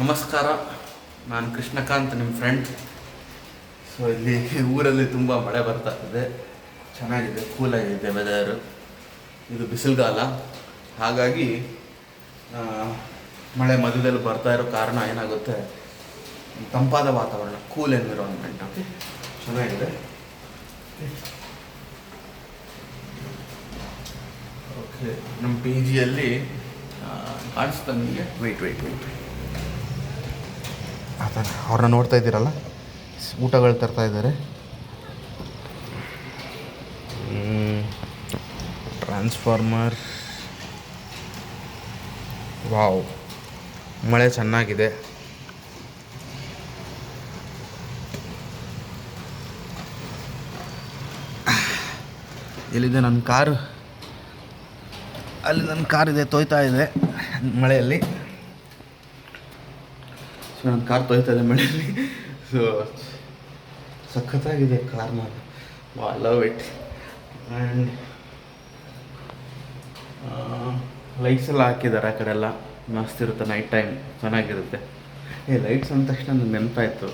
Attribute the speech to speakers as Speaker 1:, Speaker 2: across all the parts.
Speaker 1: ನಮಸ್ಕಾರ, ನಾನು ಕೃಷ್ಣಕಾಂತ್, ನಿಮ್ಮ ಫ್ರೆಂಡ್. ಸೊ ಇಲ್ಲಿ ಊರಲ್ಲಿ ತುಂಬ ಮಳೆ ಬರ್ತಾ ಇದೆ, ಚೆನ್ನಾಗಿದೆ, ಕೂಲಾಗಿದೆ ವೆದರು. ಇದು ಬಿಸಿಲುಗಾಲ, ಹಾಗಾಗಿ ಮಳೆ ಮಧ್ಯದಲ್ಲಿ ಬರ್ತಾ ಇರೋ ಕಾರಣ ಏನಾಗುತ್ತೆ, ತಂಪಾದ ವಾತಾವರಣ, ಕೂಲ್ ಎನ್ವಿರಾನ್ಮೆಂಟ್. ಓಕೆ, ಚೆನ್ನಾಗಿದೆ. ಓಕೆ, ನಮ್ಮ ಪಿ ಜಿಯಲ್ಲಿ ಕಾಣಿಸ್ತಾ ನಿಮಗೆ, ವೆಯ್ಟ್ ಅವ್ರನ್ನ ನೋಡ್ತಾ ಇದ್ದೀರಲ್ಲ, ಊಟಗಳು ತರ್ತಾ ಇದ್ದಾರೆ. ಟ್ರಾನ್ಸ್ಫಾರ್ಮರ್, ವಾವ್, ಮಳೆ ಚೆನ್ನಾಗಿದೆ. ಇಲ್ಲಿದೆ ನನ್ನ ಕಾರು, ಅಲ್ಲಿ ನನ್ನ ಕಾರ್ ಇದೆ, ತೊಯ್ತಾ ಇದೆ ಮಳೆಯಲ್ಲಿ. ಸೊ ನನ್ನ ಕಾರ್ ತೊಯ್ತಾ ಇದೆ ಮಳೆಯಲ್ಲಿ. ಸೊ ಸಖತ್ತಾಗಿದೆ ಕಾರ್, ನಾನು I love it. And lights ಎಲ್ಲ ಹಾಕಿದ್ದಾರೆ ಆ ಕಡೆ ಎಲ್ಲ, ಮಸ್ತ್ ಇರುತ್ತೆ ನೈಟ್ ಟೈಮ್, ಚೆನ್ನಾಗಿರುತ್ತೆ. ಲೈಟ್ಸ್ ಅಂದ ತಕ್ಷಣ ನನಗೆ ನೆನಪಾಯಿತು,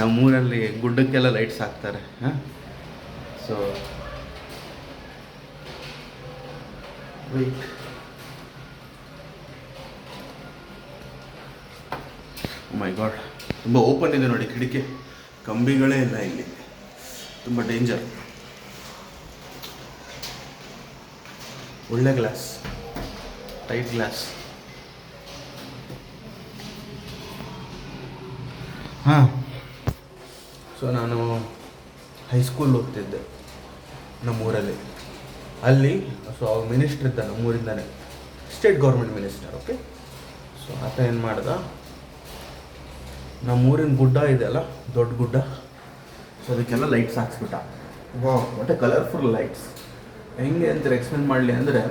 Speaker 1: ನಮ್ಮೂರಲ್ಲಿ ಗುಡ್ಡಕ್ಕೆಲ್ಲ ಲೈಟ್ಸ್ ಹಾಕ್ತಾರೆ. ಹಾಂ, ಸೊ ವೆಯ್ಟ್, ಮೈ ಗಾಡ್, ತುಂಬ ಓಪನ್ ಇದೆ ನೋಡಿ ಕಿಟಕಿ, ಕಂಬಿಗಳೇ ಇಲ್ಲ ಇಲ್ಲಿ, ತುಂಬ ಡೇಂಜರ್. ಒಳ್ಳೆ ಗ್ಲಾಸ್, ಟೈಟ್ ಗ್ಲಾಸ್. ಹಾಂ, ಸೊ ನಾನು ಹೈಸ್ಕೂಲ್ ಹೋಗ್ತಿದ್ದೆ ನಮ್ಮೂರಲ್ಲಿ. ಅಲ್ಲಿ ಸೊ ಅವಾಗ ಮಿನಿಸ್ಟ್ರ್ ಇದ್ದ ನಮ್ಮೂರಿಂದಾನೆ, state government minister. Okay, so ಆತ ಏನು ಮಾಡ್ದ, ನಮ್ಮೂರಿನ ಗುಡ್ಡ ಇದೆಯಲ್ಲ, ದೊಡ್ಡ ಗುಡ್ಡ, ಸೊ ಅದಕ್ಕೆಲ್ಲ ಲೈಟ್ಸ್ ಹಾಕ್ಸ್ಬಿಟ್ಟ. ವಾಹ್, ವಾಟ್ ಎ ಕಲರ್ಫುಲ್ ಲೈಟ್ಸ್. ಹೆಂಗೆ ಅಂತಾರೆ ಎಕ್ಸ್ಪ್ಲೇನ್ ಮಾಡಲಿ ಅಂದರೆ,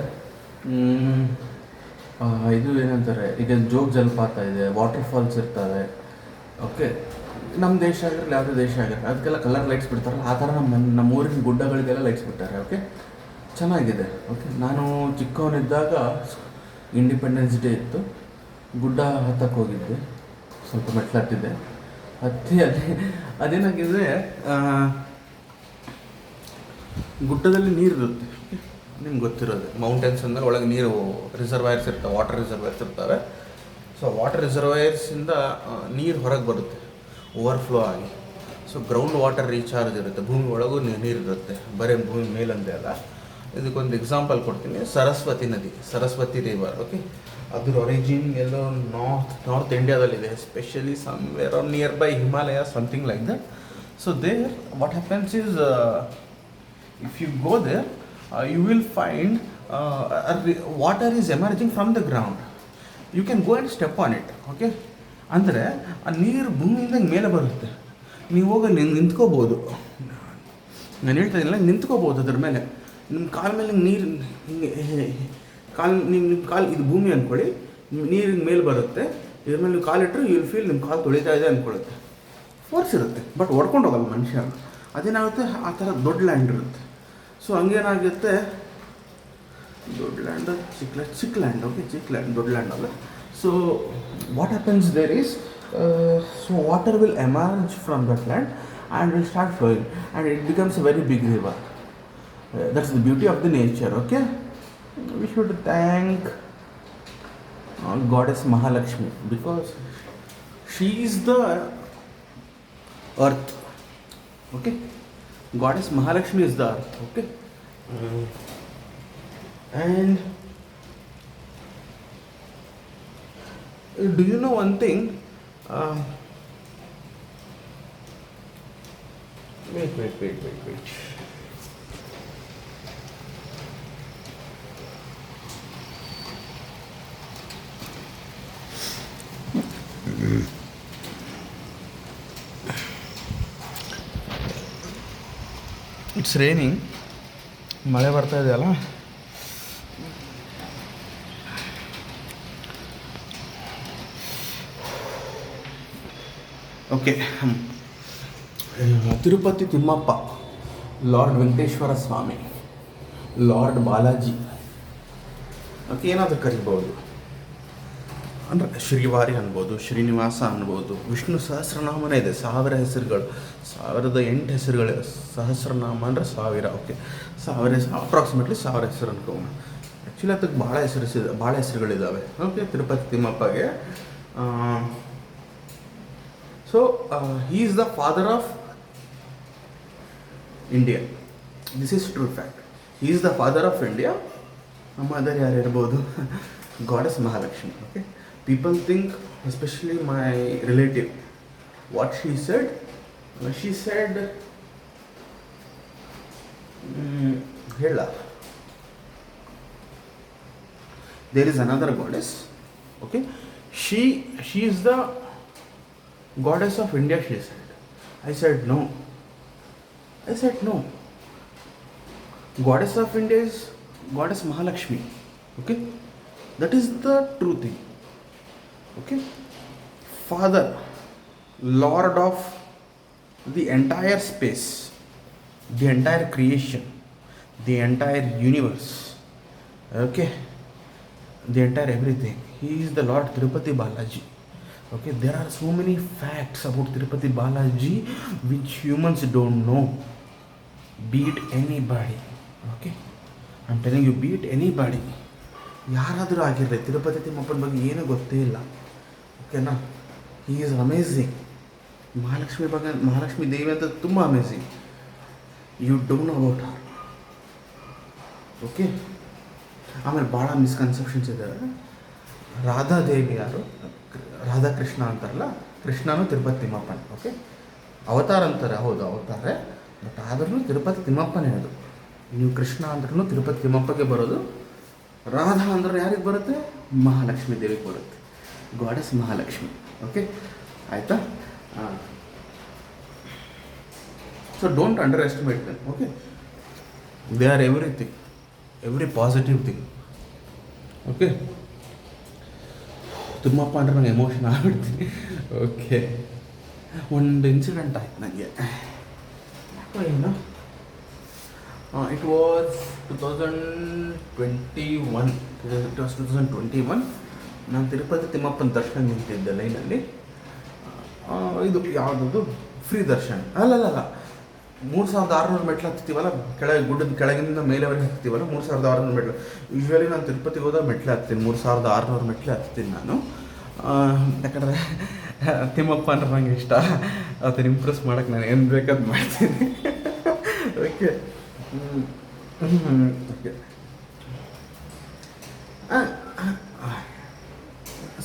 Speaker 1: ಇದು ಏನಂತಾರೆ, ಈಗ ಜೋಗ ಜಲಪಾತ ಇದೆ, ವಾಟರ್ ಫಾಲ್ಸ್ ಇರ್ತವೆ. ಓಕೆ, ನಮ್ಮ ದೇಶ ಆಗಿರಲಿ ಯಾವುದೇ ದೇಶ ಆಗಿರಲಿ ಅದಕ್ಕೆಲ್ಲ ಕಲರ್ ಲೈಟ್ಸ್ ಬಿಡ್ತಾರಲ್ಲ, ಆ ಥರ ನಮ್ಮೂರಿನ ಗುಡ್ಡಗಳಿಗೆಲ್ಲ ಲೈಟ್ಸ್ ಬಿಟ್ಟಾರೆ. ಓಕೆ, ಚೆನ್ನಾಗಿದೆ. ಓಕೆ, ನಾನು ಚಿಕ್ಕವನಿದ್ದಾಗ ಇಂಡಿಪೆಂಡೆನ್ಸ್ ಡೇ ಇತ್ತು, ಗುಡ್ಡ ಹತ್ತಕ್ಕೆ ಹೋಗಿದ್ದೆ, ಸ್ವಲ್ಪ ಮೆಟ್ಲು ಹತ್ತಿದ್ದೆ. ಅದೇನಾಗಿದೆ, ಗುಡ್ಡದಲ್ಲಿ ನೀರಿರುತ್ತೆ, ನಿಮ್ಗೆ ಗೊತ್ತಿರೋದು, ಮೌಂಟೇನ್ಸ್ ಅಂದರೆ ಒಳಗೆ ನೀರು ರಿಸರ್ವಾಯರ್ಸ್ ಇರ್ತವೆ, ವಾಟರ್ ರಿಸರ್ವಾಯರ್ಸ್ ಇರ್ತವೆ. ಸೊ ವಾಟರ್ ರಿಸರ್ವಾಯರ್ಸಿಂದ ನೀರು ಹೊರಗೆ ಬರುತ್ತೆ ಓವರ್ಫ್ಲೋ ಆಗಿ. ಸೊ ಗ್ರೌಂಡ್ ವಾಟರ್ ರೀಚಾರ್ಜ್ ಇರುತ್ತೆ, ಭೂಮಿ ಒಳಗೂ ನೀರಿರುತ್ತೆ, ಬರೀ ಭೂಮಿ ಮೇಲಂದೇ ಅಲ್ಲ. ಇದಕ್ಕೊಂದು ಎಕ್ಸಾಂಪಲ್ ಕೊಡ್ತೀನಿ, ಸರಸ್ವತಿ ನದಿ, ಸರಸ್ವತಿ ರಿವರ್. ಓಕೆ, ಅದ್ರ ಒರಿಜಿನ್ ಎಲ್ಲೋ ನಾರ್ತ್ ಇಂಡಿಯಾದಲ್ಲಿದೆ, especially somewhere or near by Himalaya, something like that. So there what happens is, if you go there you will find water is emerging from the ground. You can go and step on it. Okay, ಅಂದರೆ ಆ ನೀರು ಭೂಮಿಯಿಂದ ಮೇಲೆ ಬರುತ್ತೆ, ನೀವು ಹೋಗಿ ನಿಂತ್ಕೋಬೋದು. ನಾನು ಹೇಳ್ತಾ ಇದ್ದಿಲ್ಲ, ನಿಂತ್ಕೋಬೋದು ಅದ್ರ ಮೇಲೆ, ನಿಮ್ಮ ಕಾಲ ಮೇಲೆ ನೀರು ಹಿಂಗೆ ನಿಮ್ಮ ಕಾಲು, ಇದು ಭೂಮಿ ಅಂದ್ಕೊಳ್ಳಿ, ನೀರಿನ ಮೇಲೆ ಬರುತ್ತೆ, ಇದ್ರ ಮೇಲೆ ನೀವು ಕಾಲಿಟ್ಟರೆ ಯು ವಿಲ್ ಫೀಲ್ ನಿಮ್ಮ ಕಾಲು ತೊಳಿತಾ ಇದೆ ಅಂದ್ಕೊಳ್ಳುತ್ತೆ. ಫೋರ್ಸ್ ಇರುತ್ತೆ, ಬಟ್ ಹೊಡ್ಕೊಂಡು ಹೋಗಲ್ಲ ಮನುಷ್ಯ. ಅದೇನಾಗುತ್ತೆ, ಆ ಥರ ದೊಡ್ಡ ಲ್ಯಾಂಡ್ ಇರುತ್ತೆ. ಸೊ ಹಂಗೇನಾಗುತ್ತೆ, ದೊಡ್ಡ ಲ್ಯಾಂಡ್, ಚಿಕ್ಕ ಲ್ಯಾಂಡ್. ಓಕೆ, ಚಿಕ್ಕ ಲ್ಯಾಂಡ್, ದೊಡ್ಡ ಲ್ಯಾಂಡ್ ಅಲ್ಲ. So what happens there is, so water will emerge from that land and will start flowing and it becomes a very big river. That's the beauty of the nature. Okay, we should thank goddess Mahalakshmi because she is the earth. Okay, goddess Mahalakshmi is the earth. Okay, and do you know one thing, wait. It's raining, ಮಳೆ ಬರ್ತಾ ಇದೆಯಲ್ಲ. Okay, Tirupati Thimmappa, lord Venkateshwara ಸ್ವಾಮಿ, lord Balaji, okay, ಏನಾದರೂ ಕರಿಬೋದು. ಅಂದರೆ ಶ್ರೀವಾರಿ ಅನ್ಬೋದು, ಶ್ರೀನಿವಾಸ ಅನ್ಬೋದು, ವಿಷ್ಣು ಸಹಸ್ರನಾಮನೇ ಇದೆ, 1000 ಹೆಸರುಗಳು, 1008 ಹೆಸರುಗಳಿವೆ. ಸಹಸ್ರನಾಮ ಅಂದರೆ 1000, ಓಕೆ, 1000 ಅಪ್ರಾಕ್ಸಿಮೇಟ್ಲಿ 1000 ಹೆಸರು ಅನ್ಕೋಣ. ಆ್ಯಕ್ಚುಲಿ ಅದಕ್ಕೆ ಭಾಳ ಹೆಸರುಗಳಿದ್ದಾವೆ. ಓಕೆ, ತಿರುಪತಿ ತಿಮ್ಮಪ್ಪಗೆ. So he is the father of India. This is true fact. He is the father of India. Mother ಯಾರು ಇರ್ಬೋದು? Goddess Mahalakshmi. Okay, people think, especially my relative, what she said ಹೇಳ, there is another goddess. Okay, she is the goddess of India, she said. I said no. Goddess of India is goddess Mahalakshmi. Okay, that is the true thing. Okay, father, lord of the entire space, the entire creation, the entire universe. Okay, the entire everything. He is the Lord Tirupati Balaji. Okay, there are so many facts about Tirupati Balaji which humans don't know. Beat anybody. Okay, I'm telling you, beat anybody. ಯಾರಾದರೂ ಆಗಿರಲಿ, ತಿರುಪತಿ ತಿಮ್ಮಪ್ಪನ ಬಗ್ಗೆ ಏನೂ ಗೊತ್ತೇ ಇಲ್ಲ. ಓಕೆನಾ? He is amazing. Mahalakshmi ದೇವಿ ಅಂತ ತುಂಬ amazing. You don't know about her. Okay, ಆಮೇಲೆ ಭಾಳ ಮಿಸ್ಕನ್ಸೆಪ್ಷನ್ಸ್ ಇದ್ದಾವೆ. ರಾಧಾದೇವಿ ಯಾರು? ರಾಧಾಕೃಷ್ಣ ಅಂತಾರಲ್ಲ, ಕೃಷ್ಣನೂ ತಿರುಪತಿ ತಿಮ್ಮಪ್ಪನೇ. ಓಕೆ, ಅವತಾರ ಅಂತಾರೆ, ಹೌದು ಅವತಾರೆ, ಬಟ್ ಆದ್ರೂ ತಿರುಪತಿ ತಿಮ್ಮಪ್ಪನೇ ಅದು. ನೀವು ಕೃಷ್ಣ ಅಂದ್ರೂ ತಿರುಪತಿ ತಿಮ್ಮಪ್ಪಗೆ ಬರೋದು. ರಾಧಾ ಅಂದ್ರೆ ಯಾರಿಗೆ ಬರುತ್ತೆ? ಮಹಾಲಕ್ಷ್ಮಿ ದೇವಿಗೆ ಬರುತ್ತೆ. ಗಾಡೆಸ್ ಮಹಾಲಕ್ಷ್ಮಿ. ಓಕೆ, ಆಯಿತಾ? So don't underestimate them. Okay, they are everything, every positive thing. Okay, Thimmappa ಅಂದರೆ ನಂಗೆ ಎಮೋಷನ್ ಆಗಿಬಿಡ್ತೀನಿ. ಓಕೆ, ಒಂದು ಇನ್ಸಿಡೆಂಟ್ ಆಯ್ತು ನನಗೆ. ಏನು, ಇಟ್ ವಾಸ್ 2021. ನಾನು ತಿರುಪತಿ ತಿಮ್ಮಪ್ಪನ ದರ್ಶನ ನಿಂತಿದ್ದೆ ಲೈನಲ್ಲಿ. ಇದು ಯಾವುದದು ಫ್ರೀ ದರ್ಶನ ಅಲ್ಲ, 3600 ಮೆಟ್ಲು ಹತ್ತೀವಲ್ಲ, ಗುಡ್ಡದ ಕೆಳಗಿನಿಂದ ಮೇಲೆವರೆಗೆ ಹತ್ತೀವಲ್ಲ, 3600 ಮೆಟ್ಲು. ಯೂಶ್ವಲಿ ನಾನು ತಿರುಪತಿಗೆ ಹೋದಾಗ ಮೆಟ್ಲು ಹತ್ತೀನಿ, 3600 ಮೆಟ್ಲು ಹತ್ತೀನಿ ನಾನು. ಯಾಕಂದರೆ ತಿಮ್ಮಪ್ಪ ಅಂದ್ರೆ ನಂಗೆ ಇಷ್ಟ. ಅದನ್ನು ಇಂಪ್ರೆಸ್ ಮಾಡೋಕ್ಕೆ ನಾನು ಏನು ಬೇಕಾದ್ ಮಾಡ್ತೀನಿ. ಓಕೆ, ಓಕೆ,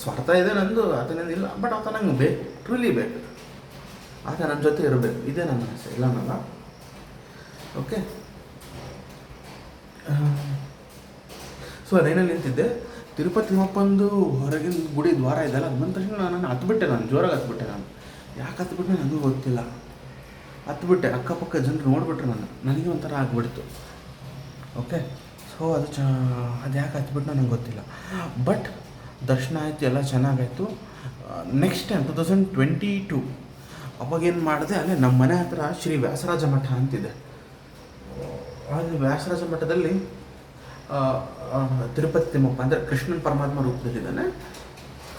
Speaker 1: ಸ್ವಾರ್ಥ ಇದೆ ನಂದು, ಅದನ್ನೇನಿಲ್ಲ. ಬಟ್ ಆತ ನಂಗೆ ಬೇಕು, ಟ್ರೂಲಿ ಬೇಕು. ಆತ ನನ್ನ ಜೊತೆ ಇರಬೇಕು, ಇದೇ ನನ್ನ ಆಸೆ, ಇಲ್ಲ ನನ್ನ. ಓಕೆ, ಸೊ ಲೈನಲ್ಲಿ ನಿಂತಿದ್ದೆ. ತಿರುಪತಿ ತಿಮ್ಮಪ್ಪಂದು ಹೊರಗಿನ ಗುಡಿ ದ್ವಾರ ಇದೆಲ್ಲ, ಅದು ಬಂದ ತಕ್ಷಣ ನಾನು ಹತ್ಬಿಟ್ಟೆ. ನಾನು ಜೋರಾಗಿ ಹತ್ಬಿಟ್ಟೆ. ನಾನು ಯಾಕೆ ಹತ್ಬಿಟ್ಟೆ ನನಗೂ ಗೊತ್ತಿಲ್ಲ. ಹತ್ಬಿಟ್ಟೆ. ಅಕ್ಕಪಕ್ಕ ಜನರು ನೋಡಿಬಿಟ್ರೆ ನನಗೆ ಒಂಥರ ಆಗ್ಬಿಡ್ತು. ಓಕೆ, ಸೊ ಅದು ಯಾಕೆ ಹತ್ಬಿಟ್ಟು ನನಗೆ ಗೊತ್ತಿಲ್ಲ. ಬಟ್ ದರ್ಶನ ಆಯಿತು, ಎಲ್ಲ ಚೆನ್ನಾಗಾಯಿತು. ನೆಕ್ಸ್ಟ್ ಟೈಮ್ 2022 ಅವಾಗೇನು ಮಾಡಿದೆ, ಅಲ್ಲೇ ನಮ್ಮ ಮನೆ ಹತ್ರ ಶ್ರೀ ವ್ಯಾಸರಾಜ ಮಠ ಅಂತಿದೆ. ಅಲ್ಲಿ ವ್ಯಾಸರಾಜ ಮಠದಲ್ಲಿ ತಿರುಪತಿ ತಿಮ್ಮಪ್ಪ ಅಂದರೆ ಕೃಷ್ಣನ ಪರಮಾತ್ಮ ರೂಪದಲ್ಲಿದ್ದಾನೆ.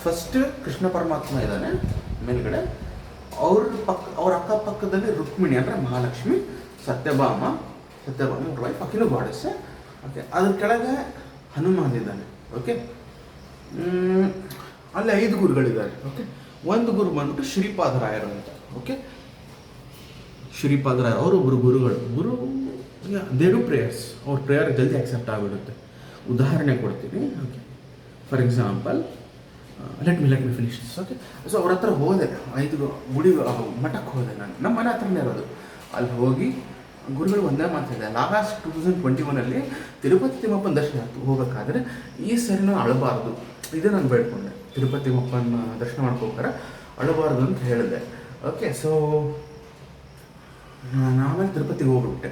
Speaker 1: ಫಸ್ಟ್ ಕೃಷ್ಣ ಪರಮಾತ್ಮ ಇದ್ದಾನೆ ಮೇಲ್ಗಡೆ. ಅವ್ರ ಅಕ್ಕಪಕ್ಕದಲ್ಲಿ ರುಕ್ಮಿಣಿ ಅಂದರೆ ಮಹಾಲಕ್ಷ್ಮಿ, ಸತ್ಯಭಾಮ ಅವ್ರ ವೈಫ್, ಅಕ್ಕಿನೂ ಗಾಡೆಸ್ಸೆ. ಓಕೆ, ಅದ್ರ ಕೆಳಗೆ ಹನುಮಾನ್ ಇದ್ದಾನೆ. ಓಕೆ, ಅಲ್ಲಿ 5 ಗುರುಗಳಿದ್ದಾರೆ. ಓಕೆ, ಒಂದು ಗುರು ಬಂದ್ಬಿಟ್ಟು ಶ್ರೀಪಾದರಾಯರು ಅಂತ. ಓಕೆ, ಶ್ರೀಪಾದರಾಯರು ಅವರೊಬ್ಬರು ಗುರು ದೇ ಡು ಪ್ರೇಯರ್ಸ್. ಅವ್ರ ಪ್ರೇಯರ್ ಜಲ್ದಿ ಆಕ್ಸೆಪ್ಟ್ ಆಗಿಬಿಡುತ್ತೆ. ಉದಾಹರಣೆ ಕೊಡ್ತೀನಿ. Okay, for example, let me finish. Okay, so ಅವ್ರ ಹತ್ರ ಹೋದೆ, 5 ಗುಡಿ ಮಠಕ್ಕೆ ಹೋದೆ ನಾನು. ನಮ್ಮ ಮನೆ ಹತ್ರನೇ ಇರೋದು. ಅಲ್ಲಿ ಹೋಗಿ ಗುರುಗಳು ಒಂದೇ ಮಾತಾಡಿದೆ. ಲಾಸ್ಟ್ 2021 ತಿರುಪತಿ ತಿಮ್ಮಪ್ಪನ ದರ್ಶನ ಹೋಗಬೇಕಾದ್ರೆ ಈ ಸರಿನೂ ಅಳಬಾರ್ದು, ಇದೇ ನಾನು ಬೇಡ್ಕೊಂಡೆ. ತಿರುಪತಿ ತಿಮ್ಮಪ್ಪನ ದರ್ಶನ ಮಾಡ್ಕೋಬೇಕಾರೆ ಅಳಬಾರ್ದು ಅಂತ ಹೇಳಿದೆ. ಓಕೆ, ಸೊ ಆಮೇಲೆ ತಿರುಪತಿಗೆ ಹೋಗ್ಬಿಟ್ಟೆ.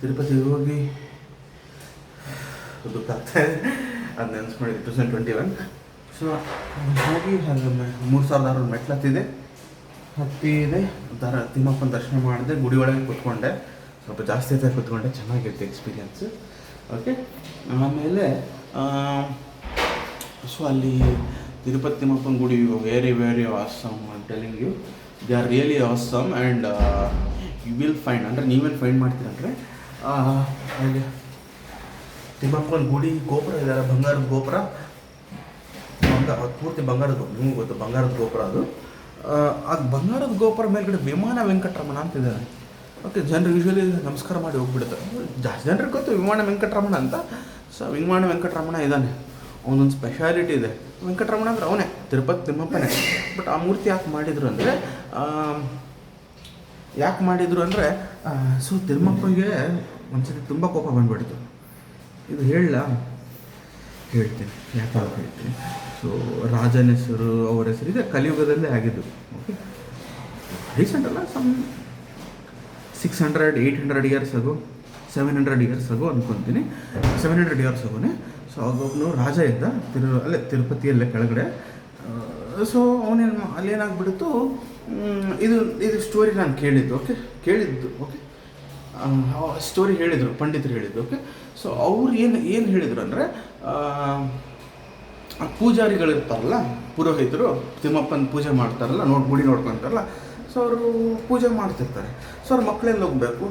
Speaker 1: ತಿರುಪತಿಗೆ ಹೋಗಿ ದುಃಖ ಆಗ್ತಾಯಿದೆ ಅದು ನೆನೆಸ್ಕೊಂಡಿದ್ದೆ. 2021. ಸೊ ಹೋಗಿ 3600 ಮೆಟ್ಲು ಹತ್ತಿದೆ. ತಿಮ್ಮಪ್ಪನ ದರ್ಶನ ಮಾಡಿದೆ. ಗುಡಿ ಒಳಗೆ ಕೂತ್ಕೊಂಡೆ, ಸ್ವಲ್ಪ ಜಾಸ್ತಿ ಹೊತ್ತು ಕೂತ್ಕೊಂಡೆ. ಚೆನ್ನಾಗಿತ್ತು ತಿರುಪತಿ ತಿಮ್ಮಪ್ಪನ ಗುಡಿ very very awesome I am telling you. They are really awesome and you will find, ಅಂದರೆ ನೀವೇನು ಫೈಂಡ್ ಮಾಡ್ತೀರಂದರೆ ಅಲ್ಲಿ ತಿಮ್ಮಪ್ಪನ ಗುಡಿ ಗೋಪುರ ಇದ್ದಾರೆ, ಬಂಗಾರದ ಗೋಪುರ, ಪೂರ್ತಿ ಬಂಗಾರದ, ನಿಮ್ಗೆ ಗೊತ್ತು ಬಂಗಾರದ ಗೋಪುರ ಅದು. ಆ ಬಂಗಾರದ ಗೋಪುರ ಮೇಲ್ಗಡೆ ವಿಮಾನ ವೆಂಕಟರಮಣ ಅಂತಿದ್ದಾರೆ. ಓಕೆ, ಜನರು ಯೂಶ್ವಲಿ ನಮಸ್ಕಾರ ಮಾಡಿ ಹೋಗ್ಬಿಡ್ತಾರೆ. ಜಾಸ್ತಿ ಜನರಿಗೆ ಗೊತ್ತು ವಿಮಾನ ವೆಂಕಟರಮಣ ಅಂತ. ಸೊ ವಿಮಾನ ವೆಂಕಟರಮಣ ಇದ್ದಾನೆ, ಅವನೊಂದು ಸ್ಪೆಷಾಲಿಟಿ ಇದೆ. ವೆಂಕಟರಮಣ ಅಂದರೆ ಅವನೇ, ತಿರುಪತಿ ತಿಮ್ಮಪ್ಪನೇ. ಬಟ್ ಆ ಮೂರ್ತಿ ಯಾಕೆ ಮಾಡಿದರು ಅಂದರೆ ಸೊ ತಿಮ್ಮಪ್ಪನಿಗೆ ಒಂದ್ಸತಿ ತುಂಬ ಕೋಪ ಬಂದುಬಿಡ್ತು. ಇದು ಹೇಳ್ತೀನಿ ಯಾಕೆ ಹೇಳ್ತೀನಿ. ಸೊ ರಾಜನ ಹೆಸರು, ಅವರ ಹೆಸರು ಇದೆ ಕಲಿಯುಗದಲ್ಲೇ ಆಗಿದ್ದು. ಓಕೆ, ರೀಸೆಂಟ್ ಅಲ್ಲ, ಸಮ್ 600-800 ಇಯರ್ಸ್ ಆಗೋ, 700 ಇಯರ್ಸ್ ಆಗೋ ಅಂದ್ಕೊತೀನಿ, 700 ಇಯರ್ಸ್ ಆಗೋನೆ. ಸೊ ಒಬ್ಬನು ರಾಜ ಇದ್ದ ಅಲ್ಲೇ ತಿರುಪತಿಯಲ್ಲೇ ಕೆಳಗಡೆ. ಸೊ ಅವನೇನು ಅಲ್ಲೇನಾಗ್ಬಿಡ್ತು, ಇದು ಸ್ಟೋರಿ ನಾನು ಕೇಳಿದ್ದು. ಓಕೆ ಸ್ಟೋರಿ ಹೇಳಿದರು, ಪಂಡಿತರು ಹೇಳಿದ್ದು. ಓಕೆ, ಸೊ ಅವ್ರು ಏನು ಹೇಳಿದರು ಅಂದರೆ, ಪೂಜಾರಿಗಳಿರ್ತಾರಲ್ಲ, ಪುರೋಹಿತರು ತಿಮ್ಮಪ್ಪನ ಪೂಜೆ ಮಾಡ್ತಾರಲ್ಲ, ಗುಡಿ ನೋಡ್ಕೊತಾರಲ್ಲ. ಸೊ ಅವರು ಪೂಜೆ ಮಾಡ್ತಿರ್ತಾರೆ. ಸೊ ಅವ್ರ ಮಕ್ಕಳೆಲ್ಲ ಹೋಗಬೇಕು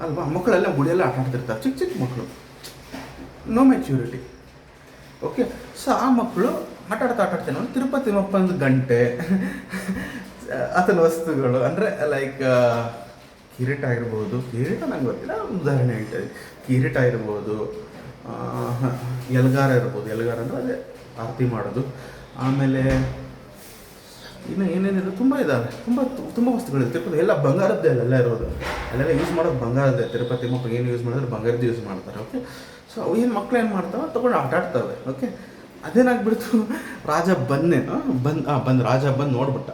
Speaker 1: ಅಲ್ವಾ, ಮಕ್ಕಳೆಲ್ಲ ಗುಡಿಯೆಲ್ಲ ಆಟ ಆಡ್ತಿರ್ತಾರೆ, ಚಿಕ್ಕ ಚಿಕ್ಕ ಮಕ್ಕಳು, ನೋ ಮೆಚ್ಯೂರಿಟಿ. ಓಕೆ, ಸೊ ಆ ಮಕ್ಕಳು ಆಟಾಡ್ತೇನೆ ನೋಡಿ ತಿರುಪತಿ ತಿಮ್ಮಪ್ಪನ ಗಂಟೆ, ಆತನ ವಸ್ತುಗಳು, ಅಂದರೆ ಲೈಕ್ ಕಿರೀಟ ಆಗಿರ್ಬೋದು, ಕಿರೀಟ ನಂಗೆ ಗೊತ್ತಿಲ್ಲ, ಉದಾಹರಣೆ ಹೇಳ್ತಾರೆ, ಕಿರೀಟ ಇರ್ಬೋದು, ಎಲ್ಗಾರ ಇರ್ಬೋದು, ಎಲ್ಗಾರ ಅಂದರೆ ಅದೇ ಆರತಿ ಮಾಡೋದು. ಆಮೇಲೆ ಇನ್ನು ಏನೇನಿದೆ ತುಂಬ ಇದ್ದಾವೆ, ತುಂಬ ವಸ್ತುಗಳಿದೆ ತಿರುಪತಿ. ಎಲ್ಲ ಬಂಗಾರದ್ದೇ ಅಲ್ಲೆಲ್ಲ ಇರೋದು, ಅಲ್ಲೆಲ್ಲ ಯೂಸ್ ಮಾಡೋದು ಬಂಗಾರದ್ದೇ. ತಿರುಪತಿ ತಿಮ್ಮಪ್ಪ ಏನು ಯೂಸ್ ಮಾಡಿದ್ರೆ ಬಂಗಾರದ್ದು ಯೂಸ್ ಮಾಡ್ತಾರೆ. ಓಕೆ, ಸೊ ಅವು ಏನು ಮಕ್ಳು ಏನು ಮಾಡ್ತಾವೆ ತೊಗೊಂಡು ಆಟಾಡ್ತವೆ. ಓಕೆ, ಅದೇನಾಗ್ಬಿಡ್ತು, ರಾಜ ರಾಜ ಬಂದು ನೋಡ್ಬಿಟ್ಟ,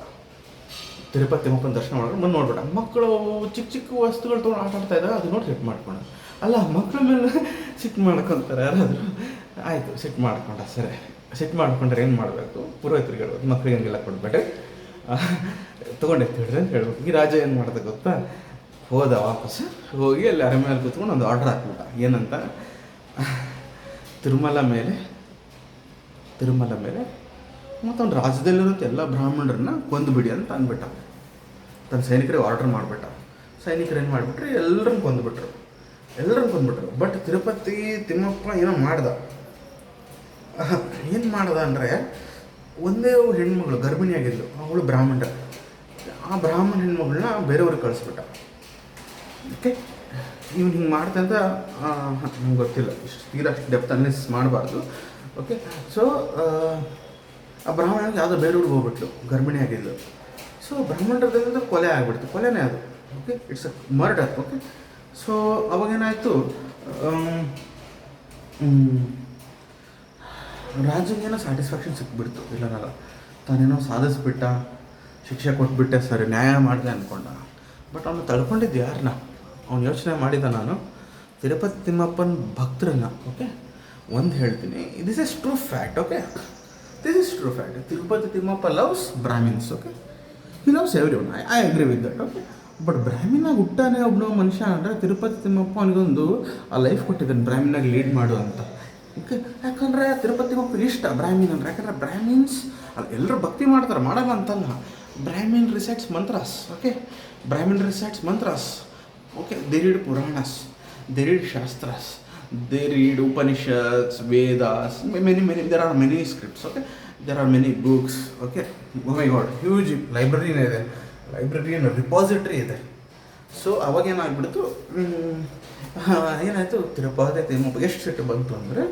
Speaker 1: ತಿರುಪತಿ ತಿಮ್ಮಪ್ಪನ ದರ್ಶನ ಮಾಡ್ಕೊಂಡು ಬಂದು ನೋಡ್ಬಿಟ್ಟ. ಮಕ್ಕಳು ಚಿಕ್ಕ ಚಿಕ್ಕ ವಸ್ತುಗಳು ತೊಗೊಂಡು ಆಟಾಡ್ತಾ ಇದ್ದಾರೆ, ಅದು ನೋಡಿ ಸಿಟ್ಟು ಮಾಡ್ಕೊಂಡು, ಅಲ್ಲ ಮಕ್ಕಳ ಮೇಲೆ ಸಿಟ್ಟು ಮಾಡ್ಕೊತಾರೆ ಯಾರಾದರೂ. ಆಯಿತು, ಸಿಟ್ಟು ಮಾಡ್ಕೊಂಡ, ಸರಿ, ಸಿಟ್ಟು ಮಾಡ್ಕೊಂಡ್ರೆ ಏನು ಮಾಡಬೇಕು, ಪುರೋಹಿತರಿಗೆ ಹೇಳ್ಬೇಕು, ಮಕ್ಳಿಗೆ ಹಂಗೆಲ್ಲ ಕೊಡ್ಬೇಡ್ರಿ, ತೊಗೊಂಡೆತ್ತಿಡ್ರಿ ಅಂತ ಹೇಳ್ಬೇಕು. ಈ ರಾಜ ಏನು ಮಾಡ್ದೆ ಗೊತ್ತಾ, ಹೋದ ವಾಪಸ್ ಹೋಗಿ ಅಲ್ಲಿ ಅರಮನೆಯಲ್ಲಿ ಕೂತ್ಕೊಂಡು ಒಂದು ಆರ್ಡರ್ ಹಾಕ್ಬಿಟ್ಟ. ಏನಂತ, ತಿರುಮಲ ಮೇಲೆ ಮತ್ತು ಅವ್ನು ರಾಜ್ಯದಲ್ಲಿರೋಂಥ ಎಲ್ಲ ಬ್ರಾಹ್ಮಣರನ್ನ ಕೊಂದುಬಿಡಿ ಅಂತ ಅಂದ್ಬಿಟ್ಟ. ತನ್ನ ಸೈನಿಕರಿಗೆ ಆರ್ಡರ್ ಮಾಡಿಬಿಟ್ಟ. ಸೈನಿಕರು ಏನು ಮಾಡಿಬಿಟ್ರು, ಎಲ್ಲರನ್ನು ಕೊಂದುಬಿಟ್ರು. ಬಟ್ ತಿರುಪತಿ ತಿಮ್ಮಪ್ಪ ಏನೋ ಮಾಡ್ದ ಅಂದರೆ, ಒಂದೇ ಹೆಣ್ಮಗಳು ಗರ್ಭಿಣಿಯಾಗಿದ್ಲು, ಅವಳು ಬ್ರಾಹ್ಮಣ. ಆ ಬ್ರಾಹ್ಮಣ ಹೆಣ್ಮಗಳನ್ನ ಬೇರೆಯವ್ರಿಗೆ ಕಳಿಸ್ಬಿಟ್ಟ. ಓಕೆ, ಇವ್ನು ಹಿಂಗೆ ಮಾಡ್ತಾ ಅಂತ ನಂಗೆ ಗೊತ್ತಿಲ್ಲ, ಅಷ್ಟು ಡೆಪ್ತ್ ಅನಲಿಸಿಸ್ ಮಾಡಬಾರ್ದು. ಓಕೆ, ಸೊ ಆ ಬ್ರಾಹ್ಮಣನಿಗೆ ಯಾವುದೋ ಬೇರೆಯವ್ರಿಗೆ ಹೋಗ್ಬಿಟ್ಲು, ಗರ್ಭಿಣಿಯಾಗಿದ್ಲು. ಸೊ ಬ್ರಾಹ್ಮಣರದಿಂದ ಕೊಲೆ ಆಗಿಬಿಡ್ತು, ಕೊಲೆನೇ ಅದು. Okay, it's a murder. Okay, so ಅವಾಗೇನಾಯಿತು, ರಾಜನಿಗೇನೋ ಸ್ಯಾಟಿಸ್ಫ್ಯಾಕ್ಷನ್ ಸಿಕ್ಬಿಡ್ತು. ಇಲ್ಲನಲ್ಲ, ತಾನೇನೋ ಸಾಧಿಸ್ಬಿಟ್ಟ, ಶಿಕ್ಷೆ ಕೊಟ್ಬಿಟ್ಟೆ, ಸರಿ ನ್ಯಾಯ ಮಾಡಿದೆ ಅಂದ್ಕೊಂಡ. ಬಟ್ ಅವನು ತಳ್ಕೊಂಡಿದ್ದು ಯಾರನ್ನ, ಅವ್ನು ಯೋಚನೆ ಮಾಡಿದ, ನಾನು ತಿರುಪತಿ ತಿಮ್ಮಪ್ಪನ ಭಕ್ತರನ್ನ. ಓಕೆ, ಒಂದು ಹೇಳ್ತೀನಿ, this is true fact. Okay, this is true fact. Tirupati Timmappa loves brahmins. Okay, he loves everyone, I agree with that. Okay, but ಬ್ರಾಹ್ಮಿನಾಗಿ ಹುಟ್ಟಾನೆ ಒಬ್ಬನು ಮನುಷ್ಯ ಅಂದರೆ ತಿರುಪತಿ ತಿಮ್ಮಪ್ಪ ಅವನಿಗೊಂದು ಆ ಲೈಫ್ ಕೊಟ್ಟಿದ್ದಾನೆ, ಬ್ರಾಹ್ಮಿನಾಗಿ ಲೀಡ್ ಮಾಡು ಅಂತ. ಓಕೆ, ಯಾಕಂದರೆ ತಿರುಪತಿ ತಿಮ್ಮಪ್ಪ ಇಷ್ಟ ಬ್ರಾಹ್ಮಿನ್ ಅಂದರೆ. ಯಾಕಂದರೆ ಬ್ರಾಹ್ಮಿನ್ಸ್ ಅಲ್ಲಿ ಎಲ್ಲರೂ ಭಕ್ತಿ ಮಾಡ್ತಾರೆ, ಮಾಡಲ್ಲ ಅಂತಲ್ಲ. Brahmin recites mantras. Okay, brahmin recites mantras. Okay, they read Puranas, they read Shastras, they read Upanishads, Vedas, there are many scripts. Okay, there are many books. Okay, oh my god, huge library ಇದೆ, repository ಇದೆ. So ಅವಾಗ ಏನಾಗ್ಬಿಡ್ತು, ಏನಾಯಿತು, ತಿರುಪತಿ ತಿಮ್ಮಪ್ಪ ಎಷ್ಟು ಸಿಟ್ಟು ಬಂತು ಅಂದರೆ,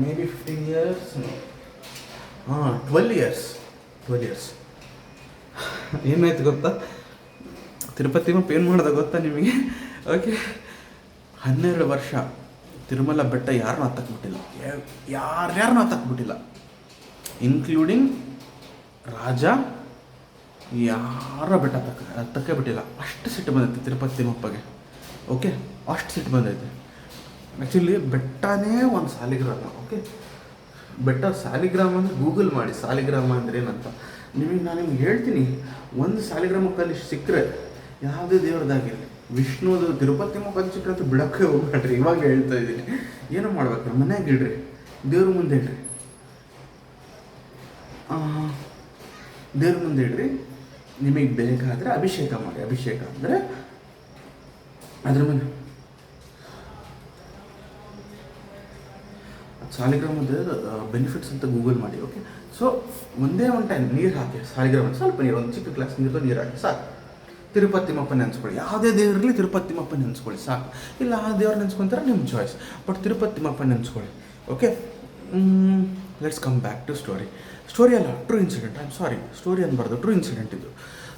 Speaker 1: may be 15 years, 12 years. ಏನಾಯ್ತು ಗೊತ್ತಾ, ತಿರುಪತಿ ತಿಮ್ಮಪ್ಪ ಏನು ಮಾಡ್ದೆ ಗೊತ್ತಾ ನಿಮಗೆ? ಓಕೆ, 12 ವರ್ಷ ತಿರುಮಲ ಬೆಟ್ಟ ಯಾರನ್ನೂ ಹತ್ತಕ್ಬಿಟ್ಟಿಲ್ಲ, ಇನ್ಕ್ಲೂಡಿಂಗ್ ರಾಜ, ಯಾರ ಬೆಟ್ಟ ಹತ್ತಕ್ಕೆ ಬಿಟ್ಟಿಲ್ಲ. ಅಷ್ಟು ಸಿಟ್ಟು ಬಂದೈತೆ ತಿರುಪತಿ ತಿಮ್ಮಪ್ಪಗೆ. ಓಕೆ, ಅಷ್ಟು ಸಿಟ್ಟು ಬಂದೈತೆ. ಆ್ಯಕ್ಚುಲಿ ಬೆಟ್ಟನೇ ಒಂದು ಸಾಲಿಗ್ರಾಮ. ಓಕೆ, ಬೆಟ್ಟ ಸಾಲಿಗ್ರಾಮ ಅಂದರೆ ಗೂಗಲ್ ಮಾಡಿ ಸಾಲಿಗ್ರಾಮ ಅಂದರೆ ಏನಂತ. ನಾನು ಹೇಳ್ತೀನಿ, ಒಂದು ಸಾಲಿಗ್ರಾಮ ಕಲ್ಲಿ ಸಿಕ್ಕರೆ ಯಾವುದೇ ದೇವ್ರದ್ದಾಗಿರಲಿ, ವಿಷ್ಣುದು ತಿರುಪತಿ ತಿಮ್ಮಪ್ಪ ಸಿಕ್ಕರೆ ಅಂತ ಬಿಡೋಕ್ಕೆ ಹೋಗ್ಬೇಡ್ರಿ. ಇವಾಗ ಹೇಳ್ತಾ ಇದ್ದೀನಿ, ಏನೋ ಮಾಡ್ಬೇಕು, ಮನೆಯಾಗ ಇಡ್ರಿ, ದೇವ್ರ ಮುಂದೆ ಇಡ್ರಿ. ದೇವ್ರ ಮುಂದೆ ಇಡ್ರಿ. ನಿಮಗೆ ಬೇಕಾದರೆ ಅಭಿಷೇಕ ಮಾಡಿ. ಅಭಿಷೇಕ ಅಂದರೆ ಅದ್ರ ಮೇಲೆ ಸಾಲಿಗ್ರಾಮದ ಬೆನಿಫಿಟ್ಸ್ ಅಂತ ಗೂಗಲ್ ಮಾಡಿ. ಓಕೆ, ಸೊ ಒಂದೇ ಒಂದು ಟೈಮ್ ನೀರು ಹಾಕಿ, ಸಾಲಿಗ್ರಾಮ ಸ್ವಲ್ಪ ನೀರು, ಒಂದು ಚಿಕ್ಕ ಗ್ಲಾಸ್ ನೀರು ಹಾಕಿ ಸಾಕು. ತಿರುಪತಿ ತಿಮ್ಮಪ್ಪ ನೆನೆಸ್ಕೊಳ್ಳಿ. ಯಾವುದೇ ದೇವರಿರಲಿ ತಿರುಪತಿ ತಿಮ್ಮಪ್ಪ ನೆನೆಸ್ಕೊಳ್ಳಿ ಸಾಕು. ಇಲ್ಲ ಆ ದೇವ್ರು ನೆನೆಸ್ಕೊಂತಾರೆ, ನಿಮ್ಮ ಚಾಯ್ಸ್. ಬಟ್ ತಿರುಪತಿ ತಿಮ್ಮಪ್ಪ ನೆನೆಸ್ಕೊಳ್ಳಿ. Okay, let's come back to story ಅಲ್ಲ, true incident. I am sorry, story ಅನ್ಬಾರ್ದು, ಟ್ರೂ ಇನ್ಸಿಡೆಂಟ್ ಇದು.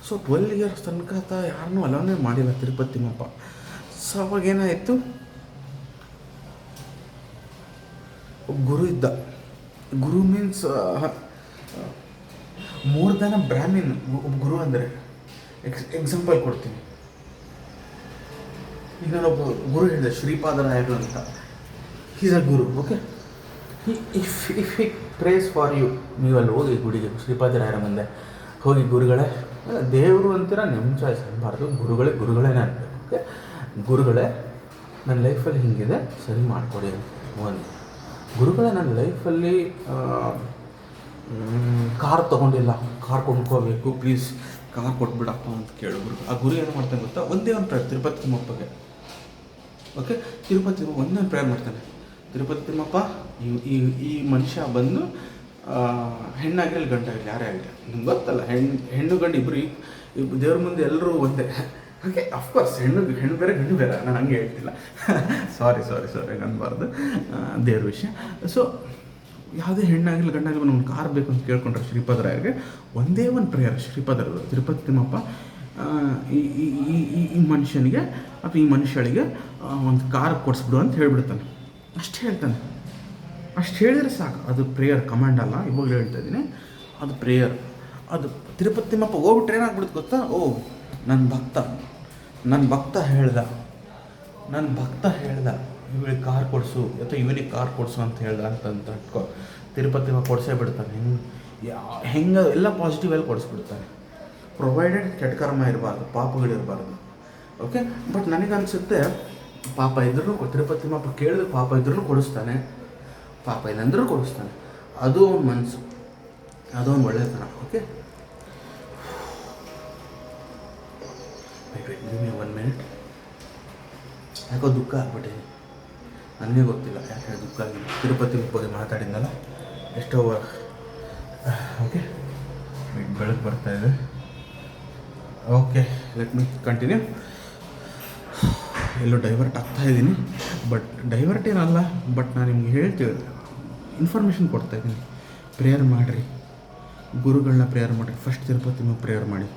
Speaker 1: ಸೊ 12 ಇಯರ್ಸ್ ತನಕ ಯಾರನ್ನೂ ಅಲೋನೇ ಮಾಡಿಲ್ಲ ತಿರುಪತಿ ತಿಮ್ಮಪ್ಪ. ಸೊ ಅವಾಗ ಏನಾಯಿತು, ಗುರು ಇದ್ದ. Guru means more than a Brahmin. ಗುರು ಅಂದರೆ ಎಕ್ಸಾಂಪಲ್ ಕೊಡ್ತೀನಿ. ಈಗ ನಾನೊಬ್ಬ ಗುರು ಹೇಳಿದೆ, ಶ್ರೀಪಾದರಾಯರು ಅಂತ. Is a guru. Okay, if he prays for you, ನೀವು ಅಲ್ಲಿ ಹೋಗಿ ಗುಡಿಗೆ, ಶ್ರೀಪಾದರಾಯರ ಮುಂದೆ ಹೋಗಿ, ಗುರುಗಳೇ, ದೇವರು ಅಂತೀರ, ನಿಮ್ಮ ಚಾಯ್ಸ್ ಅನ್ನಬಾರ್ದು, ಗುರುಗಳೇನೇ ಅನ್ಬೇಕು. ಓಕೆ, ಗುರುಗಳೇ ನನ್ನ ಲೈಫಲ್ಲಿ ಹಿಂಗಿದೆ, ಸರಿ ಮಾಡಿಕೊಡಿ ಅಂತ. ಒಂದು ಗುರುಗಳೇ, ನನ್ನ ಲೈಫಲ್ಲಿ ಕಾರ್ ತೊಗೊಂಡಿಲ್ಲ, ಕಾರ್ ಕೊಂಡ್ಕೋಬೇಕು, ಪ್ಲೀಸ್ ಕಾರ್ ಕೊಟ್ಬಿಡಪ್ಪ ಅಂತ ಕೇಳಿದ್ರು. ಆ ಗುರು ಏನು ಮಾಡ್ತಾನೆ ಗೊತ್ತಾ, ಒಂದೇ ಒಂದು ಪ್ರೇಯರ್ ತಿರುಪತಿ ತಿಮ್ಮಪ್ಪಗೆ. ಓಕೆ, ತಿರುಪತಿ ತಿಮ್ಮಪ್ಪ ಒಂದೇ ಒಂದು ಪ್ರೇಯರ್ ಮಾಡ್ತಾನೆ. ತಿರುಪತಿ ತಿಮ್ಮಪ್ಪ, ಈ ಮನುಷ್ಯ ಬಂದು ಹೆಣ್ಣಾಗಿರಲಿ ಗಂಟಾಗಿರಲಿ ಯಾರೇ ಆಗಲಿ, ನಿಮ್ಗೆ ಗೊತ್ತಲ್ಲ, ಹೆಣ್ಣು ಗಂಡು ಇಬ್ಬರು ದೇವ್ರ ಮುಂದೆ ಎಲ್ಲರೂ ಒಂದೇ. ಓಕೆ, ಅಫ್ಕೋರ್ಸ್ ಹೆಣ್ಣು ಬೇರೆ ಗಂಡು ಬೇರೆ, ನಾನು ಹಂಗೆ ಹೇಳ್ತಿಲ್ಲ. ಸಾರಿ ಅನ್ಬಾರ್ದು, ದೇವ್ರ ವಿಷಯ. ಸೊ ಯಾವುದೇ ಹೆಣ್ಣಾಗಿರಲಿ ಗಂಡಾಗಿರಲಿ ಒಂದು ಕಾರ್ ಬೇಕು ಅಂತ ಕೇಳ್ಕೊಂಡ್ರೆ ಶ್ರೀಪಾದರಾಯರಿಗೆ ಒಂದೇ ಒಂದು ಪ್ರೇಯರ್. ತಿರುಪತಿ ತಿಮ್ಮಪ್ಪ ಈ ಮನುಷ್ಯನಿಗೆ ಅಥವಾ ಈ ಮನುಷ್ಯಳಿಗೆ ಒಂದು ಕಾರ್ ಕೊಡಿಸ್ಬಿಡು ಅಂತ ಹೇಳ್ಬಿಡ್ತಾನೆ. ಅಷ್ಟು ಹೇಳ್ತಾನೆ. ಅಷ್ಟು ಹೇಳಿದ್ರೆ ಸಾಕು. ಅದು ಪ್ರೇಯರ್, ಕಮಾಂಡ್ ಅಲ್ಲ, ಇವಾಗಲೂ ಹೇಳ್ತಾ ಇದ್ದೀನಿ, ಅದು ಪ್ರೇಯರ್. ಅದು ತಿರುಪತಿ ತಿಮ್ಮಪ್ಪ ಹೋಗ್ಬಿಟ್ರೆ ಏನಾಗ್ಬಿಡುತ್ತೆ ಗೊತ್ತಾ, ಓ ನನ್ನ ಭಕ್ತ ಹೇಳ್ದ ಇವಳಿಗೆ ಕಾರ್ ಕೊಡಿಸು ಅಥವಾ ಇವನಿಗೆ ಕಾರ್ ಕೊಡಿಸು ಅಂತ ಹೇಳ್ದ ಅಂತ ಇಟ್ಕೊ. ತಿರುಪತಿ ತಿಮ್ಮಪ್ಪ ಕೊಡಿಸೇ ಬಿಡ್ತಾನೆ. ಹೆಂಗೆ ಎಲ್ಲ ಪಾಸಿಟಿವ್ ಕೊಡಿಸ್ಬಿಡ್ತಾನೆ, ಪ್ರೊವೈಡೆಡ್ ಕೆಟ್ಟ ಕರ್ಮ ಇರಬಾರ್ದು, ಪಾಪಗಳಿರಬಾರ್ದು. ಓಕೆ, ಬಟ್ ನನಗನ್ಸುತ್ತೆ ಪಾಪ ಇದ್ರೂ ತಿರುಪತಿ ತಿಮ್ಮಪ್ಪ ಕೇಳಿದ್ರೆ ಪಾಪ ಇದ್ರೂ ಕೊಡಿಸ್ತಾನೆ, ಪಾಪ ಇಲ್ಲಂದ್ರೂ ಕೊಡಿಸ್ತಾನೆ. ಅದು ಅವ್ನ ಮನಸ್ಸು, ಅದು ಅವ್ನು ಒಳ್ಳೆತನ. Okay, give me 1 minute. ಯಾಕೋ ದುಃಖ ಆಗ್ಬಿಟ್ಟಿದೆ, ನನಗೆ ಗೊತ್ತಿಲ್ಲ ಯಾಕೆ ದುಃಖ ಆಗಿದೆ. ತಿರುಪತಿ ಬಗ್ಗೆ ಮಾತಾಡಿದ್ನಲ್ಲ ಎಷ್ಟೋ. ಓಕೆ, ಬೆಳಕು ಬರ್ತಾಯಿದೆ. Okay, let me continue. ಎಲ್ಲೋ ಡೈವರ್ಟ್ ಆಗ್ತಾಯಿದ್ದೀನಿ, ಬಟ್ ಡೈವರ್ಟ್ ಏನಲ್ಲ, ಬಟ್ ನಾನು ನಿಮ್ಗೆ ಹೇಳ್ತೀವಿ, ಇನ್ಫಾರ್ಮೇಷನ್ ಕೊಡ್ತಾಯಿದ್ದೀನಿ. ಪ್ರೇಯರ್ ಮಾಡಿರಿ, ಗುರುಗಳನ್ನ ಪ್ರೇಯರ್ ಮಾಡಿರಿ. ಫಸ್ಟ್ ತಿರುಪತಿ ಪ್ರೇಯರ್ ಮಾಡಿ,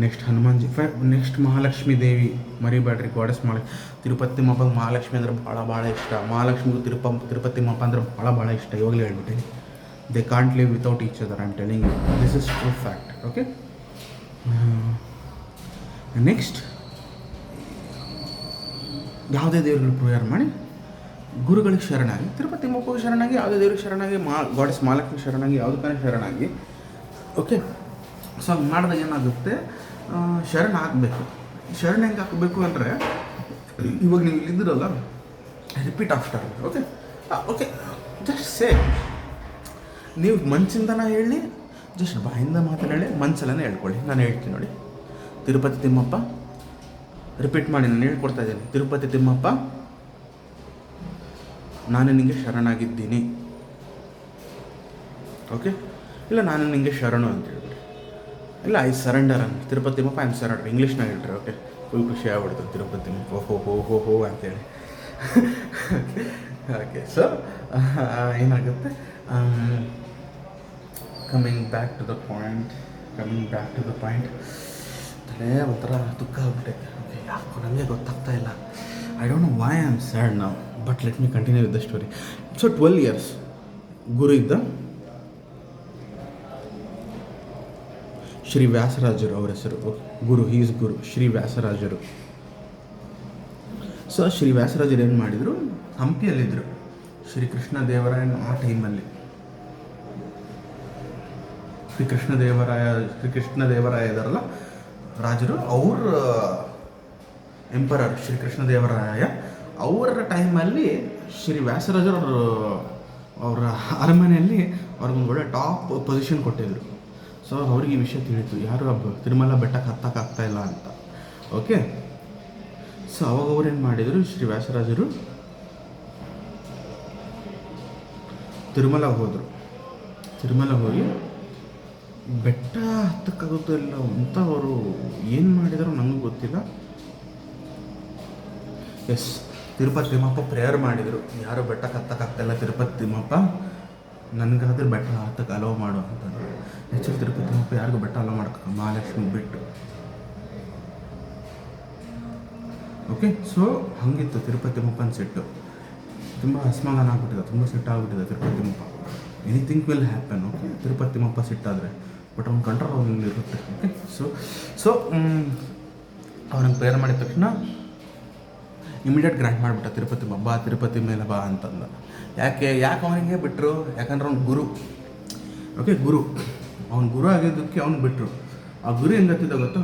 Speaker 1: ನೆಕ್ಸ್ಟ್ ಹನುಮಾನ್ಜಿ, ನೆಕ್ಸ್ಟ್ ಮಹಾಲಕ್ಷ್ಮೀ ದೇವಿ ಮರಿಬೇಡ್ರಿ, ಗಾಡೆಸ್ ತಿರುಪತಿ ತಿಮ್ಮಪ್ಪಗೆ ಮಹಾಲಕ್ಷ್ಮಿ ಅಂದರೆ ಭಾಳ ಇಷ್ಟ. ಮಹಾಲಕ್ಷ್ಮಿಗೂ ತಿರುಪತಿ ತಿಮ್ಮಪ್ಪ ಅಂದರೆ ಭಾಳ ಇಷ್ಟ. ಇವಾಗಲೇ ಹೇಳ್ಬಿಟ್ಟಿನಿ, they can't live without each other. I am telling you, this is true fact. Okay, next ಯಾವುದೇ ದೇವ್ರಿಗೆ ಪ್ರೇಯರ್ ಮಾಡಿ, ಗುರುಗಳಿಗೆ ಶರಣಾಗಿ, ತಿರುಪತಿ ತಿಮ್ಮಪ್ಪಗೆ ಶರಣಾಗಿ, ಯಾವುದೇ ದೇವ್ರಿಗೆ ಶರಣಾಗಿ, ಗಾಡೆಸ್ ಮಹಾಲಕ್ಷ್ಮಿ ಶರಣಾಗಿ, ಯಾವುದಕ್ಕೇ ಶರಣಾಗಿ. ಓಕೆ, ಸೊ ಹಂಗೆ ಮಾಡಿದಾಗ ಏನಾಗುತ್ತೆ, ಶರಣ ಆಗಬೇಕು. ಶರಣ ಹೆಂಗೆ ಹಾಕಬೇಕು ಅಂದರೆ, ಇವಾಗ ನೀವು ಇಲ್ಲಿದ್ದೀರಲ್ಲ, repeat after. Okay, just say, ನೀವು ಮನಸ್ಸಿಂದನ ಹೇಳಿ, ಜಸ್ಟ್ ಬಾಯಿಂದ ಮಾತನ್ನ ಹೇಳಿ, ಮನಸ್ಸಲ್ಲೇ ಹೇಳ್ಕೊಳ್ಳಿ. ನಾನು ಹೇಳ್ತೀನಿ ನೋಡಿ, ತಿರುಪತಿ ತಿಮ್ಮಪ್ಪ, ರಿಪೀಟ್ ಮಾಡಿ, ನಾನು ಹೇಳ್ಕೊಡ್ತಾ ಇದ್ದೀನಿ. ತಿರುಪತಿ ತಿಮ್ಮಪ್ಪ, ನಾನು ನಿನಗೆ ಶರಣಾಗಿದ್ದೀನಿ. ಓಕೆ, ಇಲ್ಲ ನಾನು ನಿನಗೆ ಶರಣು ಅಂತ ಹೇಳ್ಬಿಡಿ, ಇಲ್ಲ ಐ ಸರೆಂಡರ್ ಅಂತ. Tirupati Timmappa I am surrender, ಇಂಗ್ಲೀಷ್ನಾಗ ಹೇಳ್ರಿ. ಓಕೆ, ಫುಲ್ ಖುಷಿ ಆಗ್ಬಿಡ್ತಾರೆ ತಿರುಪತಿ ತಿಮ್ಮಪ್ಪ ಹೋ ಅಂತೇಳಿ. ಓಕೆ, ಸೊ ಏನಾಗುತ್ತೆ, coming back to the point. ತಲೆ ಒಂಥರ ದುಃಖ ಆಗ್ಬಿಟ್ಟೈತೆ. ಓಕೆ, ಯಾಕೋ ನನಗೆ ಗೊತ್ತಾಗ್ತಾ ಇಲ್ಲ. I don't know why I am sad now, but let me continue with the story. So 12 years ಗುರು ಇದ್ದ, ಶ್ರೀ ವ್ಯಾಸರಾಜರು ಅವರ ಹೆಸರು. ಗುರು, ಈಸ್ ಗುರು, ಶ್ರೀ ವ್ಯಾಸರಾಜರು. ಸೊ ಶ್ರೀ ವ್ಯಾಸರಾಜರು ಏನು ಮಾಡಿದರು, ಹಂಪಿಯಲ್ಲಿದ್ದರು. ಶ್ರೀಕೃಷ್ಣ ದೇವರಾಯನ ಆ ಟೈಮಲ್ಲಿ, ಶ್ರೀಕೃಷ್ಣ ದೇವರಾಯ ಇದಾರಲ್ಲ ರಾಜರು, ಅವ್ರ ಎಂಪರರ್ ಶ್ರೀಕೃಷ್ಣ ದೇವರಾಯ, ಅವರ ಟೈಮಲ್ಲಿ ಶ್ರೀ ವ್ಯಾಸರಾಜರು ಅವರ ಅರಮನೆಯಲ್ಲಿ ಅವ್ರಿಗೊಂದು ಒಳ್ಳೆ ಟಾಪ್ ಪೊಸಿಷನ್ ಕೊಟ್ಟಿದ್ರು. ಸೊ ಅವ್ರಿಗೆ ಈ ವಿಷಯ ತಿಳಿತು, ಯಾರು ತಿರುಮಲ ಬೆಟ್ಟಕ್ಕೆ ಹತ್ತಕ್ಕಾಗ್ತಾಯಿಲ್ಲ ಅಂತ. ಓಕೆ, ಸೊ ಅವಾಗ ಅವ್ರೇನು ಮಾಡಿದರು, ಶ್ರೀ ವ್ಯಾಸರಾಜರು ತಿರುಮಲಗೆ ಹೋದರು. ತಿರುಮಲ ಹೋಗಿ ಬೆಟ್ಟ ಹತ್ತಕ್ಕಾಗುತ್ತೋ ಇಲ್ಲ ಅಂತ ಅವರು ಏನು ಮಾಡಿದಾರೋ ನನಗೂ ಗೊತ್ತಿಲ್ಲ. ಎಸ್, ತಿರುಪತಿ ತಿಮ್ಮಪ್ಪ ಪ್ರೇಯರ್ ಮಾಡಿದರು, ಯಾರು ಬೆಟ್ಟಕ್ಕೆ ಹತ್ತಕ್ಕಾಗ್ತಾಯಿಲ್ಲ ತಿರುಪತಿ ತಿಮ್ಮಪ್ಪ ನನಗಾದ್ರೆ ಬೆಟ್ಟ ಹತ್ತಕ್ಕೆ ಅಲೋ ಮಾಡು ಅಂತಂದರು. ಆ್ಯಕ್ಚುಲಿ ತಿರುಪತಿ ತಿಮ್ಮಪ್ಪ ಯಾರಿಗೂ ಬೆಟ್ಟ ಅಲೋ ಮಾಡೋಕ್ಕೆ ಮಹಾಲಕ್ಷ್ಮಿ ಬಿಟ್ಟು. ಓಕೆ, ಸೊ ಹಾಗಿತ್ತು ತಿರುಪತಿ ತಿಮ್ಮಪ್ಪನ ಸೆಟ್ಟು. ತುಂಬ ಅಸಮಾಧಾನ ಆಗ್ಬಿಟ್ಟಿದೆ, ತುಂಬ ಸಿಟ್ಟಾಗ್ಬಿಟ್ಟಿದೆ Tirupati Timmappa. Anything will happen. Okay, Tirupati Timmappa ಸಿಟ್ಟಾದರೆ, ಬಟ್ ಅವ್ನ ಕಂಟ್ರೋಲ್ ಅವ್ನಲ್ಲಿ ಇರುತ್ತೆ. ಓಕೆ, ಸೊ ಅವ್ನಿಗೆ ಪ್ರೇಯರ್ ಮಾಡಿದ ತಕ್ಷಣ ಇಮಿಡಿಯೇಟ್ ಗ್ರಾಂಟ್ ಮಾಡಿಬಿಟ್ಟ ತಿರುಪತಿ ಬಾ, ತಿರುಪತಿ ಮೇಲೆ ಬಾ ಅಂತಂದ. ಯಾಕೆ ಅವನಿಗೆ ಬಿಟ್ಟರು? ಯಾಕಂದ್ರೆ ಅವ್ನ ಗುರು. ಓಕೆ, ಗುರು, ಅವ್ನ ಗುರು ಆಗಿದ್ದಕ್ಕೆ ಅವ್ನು ಬಿಟ್ಟರು. ಆ ಗುರು ಹೆಂಗತ್ತಿದ್ದ ಗೊತ್ತಾ,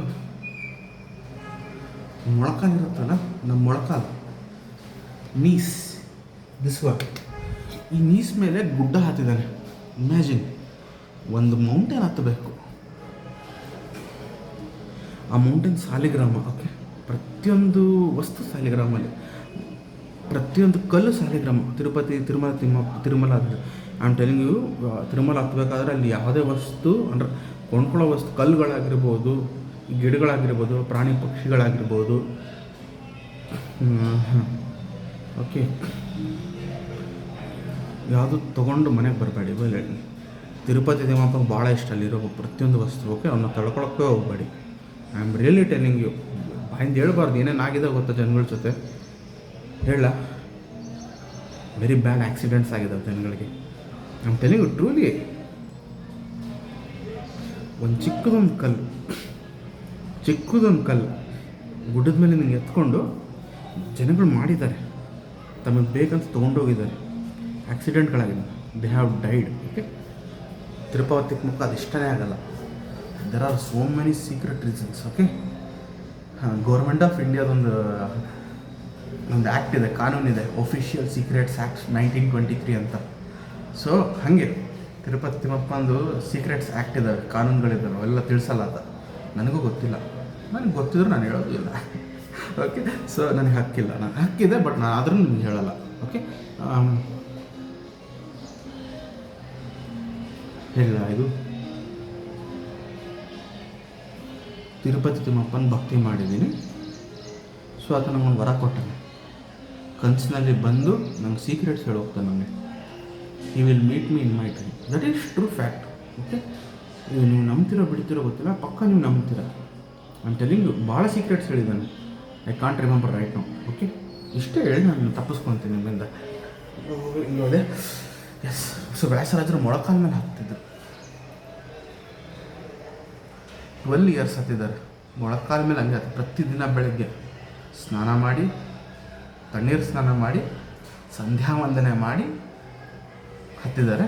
Speaker 1: ಮೊಳಕಾಲು ಇರುತ್ತಲ್ಲ, ನಮ್ಮ ಮೊಳಕಾಲು ನೀಸ್, ದಿಸ್ ಒನ್, ಈ ನೀಸ್ ಮೇಲೆ ಗುಡ್ಡ ಹತ್ತಿದ್ದಾನೆ. ಇಮ್ಯಾಜಿನ್, ಒಂದು ಮೌಂಟೇನ್ ಹತ್ತಬೇಕು. ಆ ಮೌಂಟೇನ್ ಸಾಲಿಗ್ರಾಮ. ಓಕೆ, ಪ್ರತಿಯೊಂದು ವಸ್ತು ಸಾಲಿಗ್ರಾಮಲ್ಲಿ, ಪ್ರತಿಯೊಂದು ಕಲ್ಲು ಸಾಲಿಗ್ರಾಮ. Tirumala I am telling you, Tirumala ಹತ್ತಬೇಕಾದ್ರೆ ಅಲ್ಲಿ ಯಾವುದೇ ವಸ್ತು ಅಂದರೆ ಕೊಂಡ್ಕೊಳ್ಳೋ ವಸ್ತು, ಕಲ್ಲುಗಳಾಗಿರ್ಬೋದು, ಗಿಡಗಳಾಗಿರ್ಬೋದು, ಪ್ರಾಣಿ ಪಕ್ಷಿಗಳಾಗಿರ್ಬೋದು. ಓಕೆ, ಯಾವುದು ತೊಗೊಂಡು ಮನೆಗೆ ಬರಬೇಡಿ. ಬಲ್ಲ, ತಿರುಪತಿ ತಿಮ್ಮಪ್ಪಗೆ ಭಾಳ ಇಷ್ಟ ಅಲ್ಲಿರೋ ಪ್ರತಿಯೊಂದು ವಸ್ತು. ಓಕೆ, ಅವನ್ನ ತಳ್ಕೊಳಕ್ಕೆ ಹೋಗಬೇಡಿ. I am really telling you. ಬಾಯಿಂದ ಹೇಳ್ಬಾರ್ದು, ಏನೇನಾಗಿದೆ ಗೊತ್ತಾ ಜನಗಳ ಜೊತೆ ಹೇಳ. ವೆರಿ ಬ್ಯಾಡ್ ಆಕ್ಸಿಡೆಂಟ್ಸ್ ಆಗಿದ್ದಾವೆ ಜನಗಳಿಗೆ. I am telling you truly. ಒಂದು ಚಿಕ್ಕದೊಂದು ಕಲ್ಲು ಗುಡ್ಡದ ಮೇಲೆ ನಿಂಗೆ ಎತ್ಕೊಂಡು ಜನಗಳು ಮಾಡಿದ್ದಾರೆ, ತಮಗೆ ಬೇಕಂತ ತೊಗೊಂಡೋಗಿದ್ದಾರೆ. ಆಕ್ಸಿಡೆಂಟ್ಗಳಾಗಿದೆ, they have died. Okay, Tirupati Timmappa ಅದು ಇಷ್ಟನೇ ಆಗಲ್ಲ. There are so many secret reasons. Okay, government of ಇಂಡಿಯಾದೊಂದು ಆ್ಯಕ್ಟ್ ಇದೆ, ಕಾನೂನಿದೆ, ಒಫಿಷಿಯಲ್ ಸೀಕ್ರೆಟ್ಸ್ ಆ್ಯಕ್ಟ್ 1923 ಅಂತ. ಸೊ ಹಾಗೆ ತಿರುಪತಿ ತಿಮ್ಮಪ್ಪಂದು ಸೀಕ್ರೆಟ್ಸ್ ಆ್ಯಕ್ಟ್ ಇದ್ದಾವೆ, ಕಾನೂನುಗಳಿದ್ದಾವೆ, ಅವೆಲ್ಲ ತಿಳಿಸಲ್ಲ. ಅದು ನನಗೂ ಗೊತ್ತಿಲ್ಲ, ನನಗೆ ಗೊತ್ತಿದ್ರು ನಾನು ಹೇಳೋದಿಲ್ಲ. ಓಕೆ, ಸೊ ನನಗೆ ಹಕ್ಕಿಲ್ಲ, ನಾನು ಹಕ್ಕಿದೆ, ಬಟ್ ನಾನು ಆದ್ರೂ ನಿಮ್ಗೆ ಹೇಳಲ್ಲ. ಓಕೆ, ಹೇಳಿಲ್ಲ. ಇದು ತಿರುಪತಿ ತಿಮ್ಮಪ್ಪನ ಭಕ್ತಿ ಮಾಡಿದ್ದೀನಿ. ಸೊ ಆತ ನಮ್ಮನ್ನು ವರ ಕೊಟ್ಟಾನೆ, ಕನಸಿನಲ್ಲಿ ಬಂದು ನಂಗೆ ಸೀಕ್ರೆಟ್ಸ್ ಹೇಳಿ ಹೋಗ್ತಾನೆ. ನನಗೆ he will meet me in my dream. That is true fact. Okay, ನೀವು ನಂಬ್ತಿರೋ ಬಿಡ್ತಿರೋ ಗೊತ್ತಿಲ್ಲ, ಪಕ್ಕ ನೀವು ನಂಬ್ತೀರ. ನಾನು ಟೆಲಿಂಗ್ ಭಾಳ ಸೀಕ್ರೆಟ್ಸ್ ಹೇಳಿದ್ದಾನೆ. I can't remember right now. Okay, ಇಷ್ಟೇ ಹೇಳಿ ನಾನು ತಪ್ಪಿಸ್ಕೊತೀನಿ ನಿಮ್ಮಿಂದ. ಇನ್ನೋದೆ, ಎಸ್. ಸೊ ವ್ಯಾಸರಾಜರು ಮೊಳಕಾಲ ಮೇಲೆ ಹತ್ತಿದ್ರು. 12 years ಹತ್ತಿದ್ದಾರೆ ಮೊಳಕಾಲ ಮೇಲೆ. ಹಂಗೆ ಪ್ರತಿದಿನ ಬೆಳಗ್ಗೆ ಸ್ನಾನ ಮಾಡಿ, ತಣ್ಣೀರು ಸ್ನಾನ ಮಾಡಿ, ಸಂಧ್ಯಾ ವಂದನೆ ಮಾಡಿ ಹತ್ತಿದ್ದಾರೆ.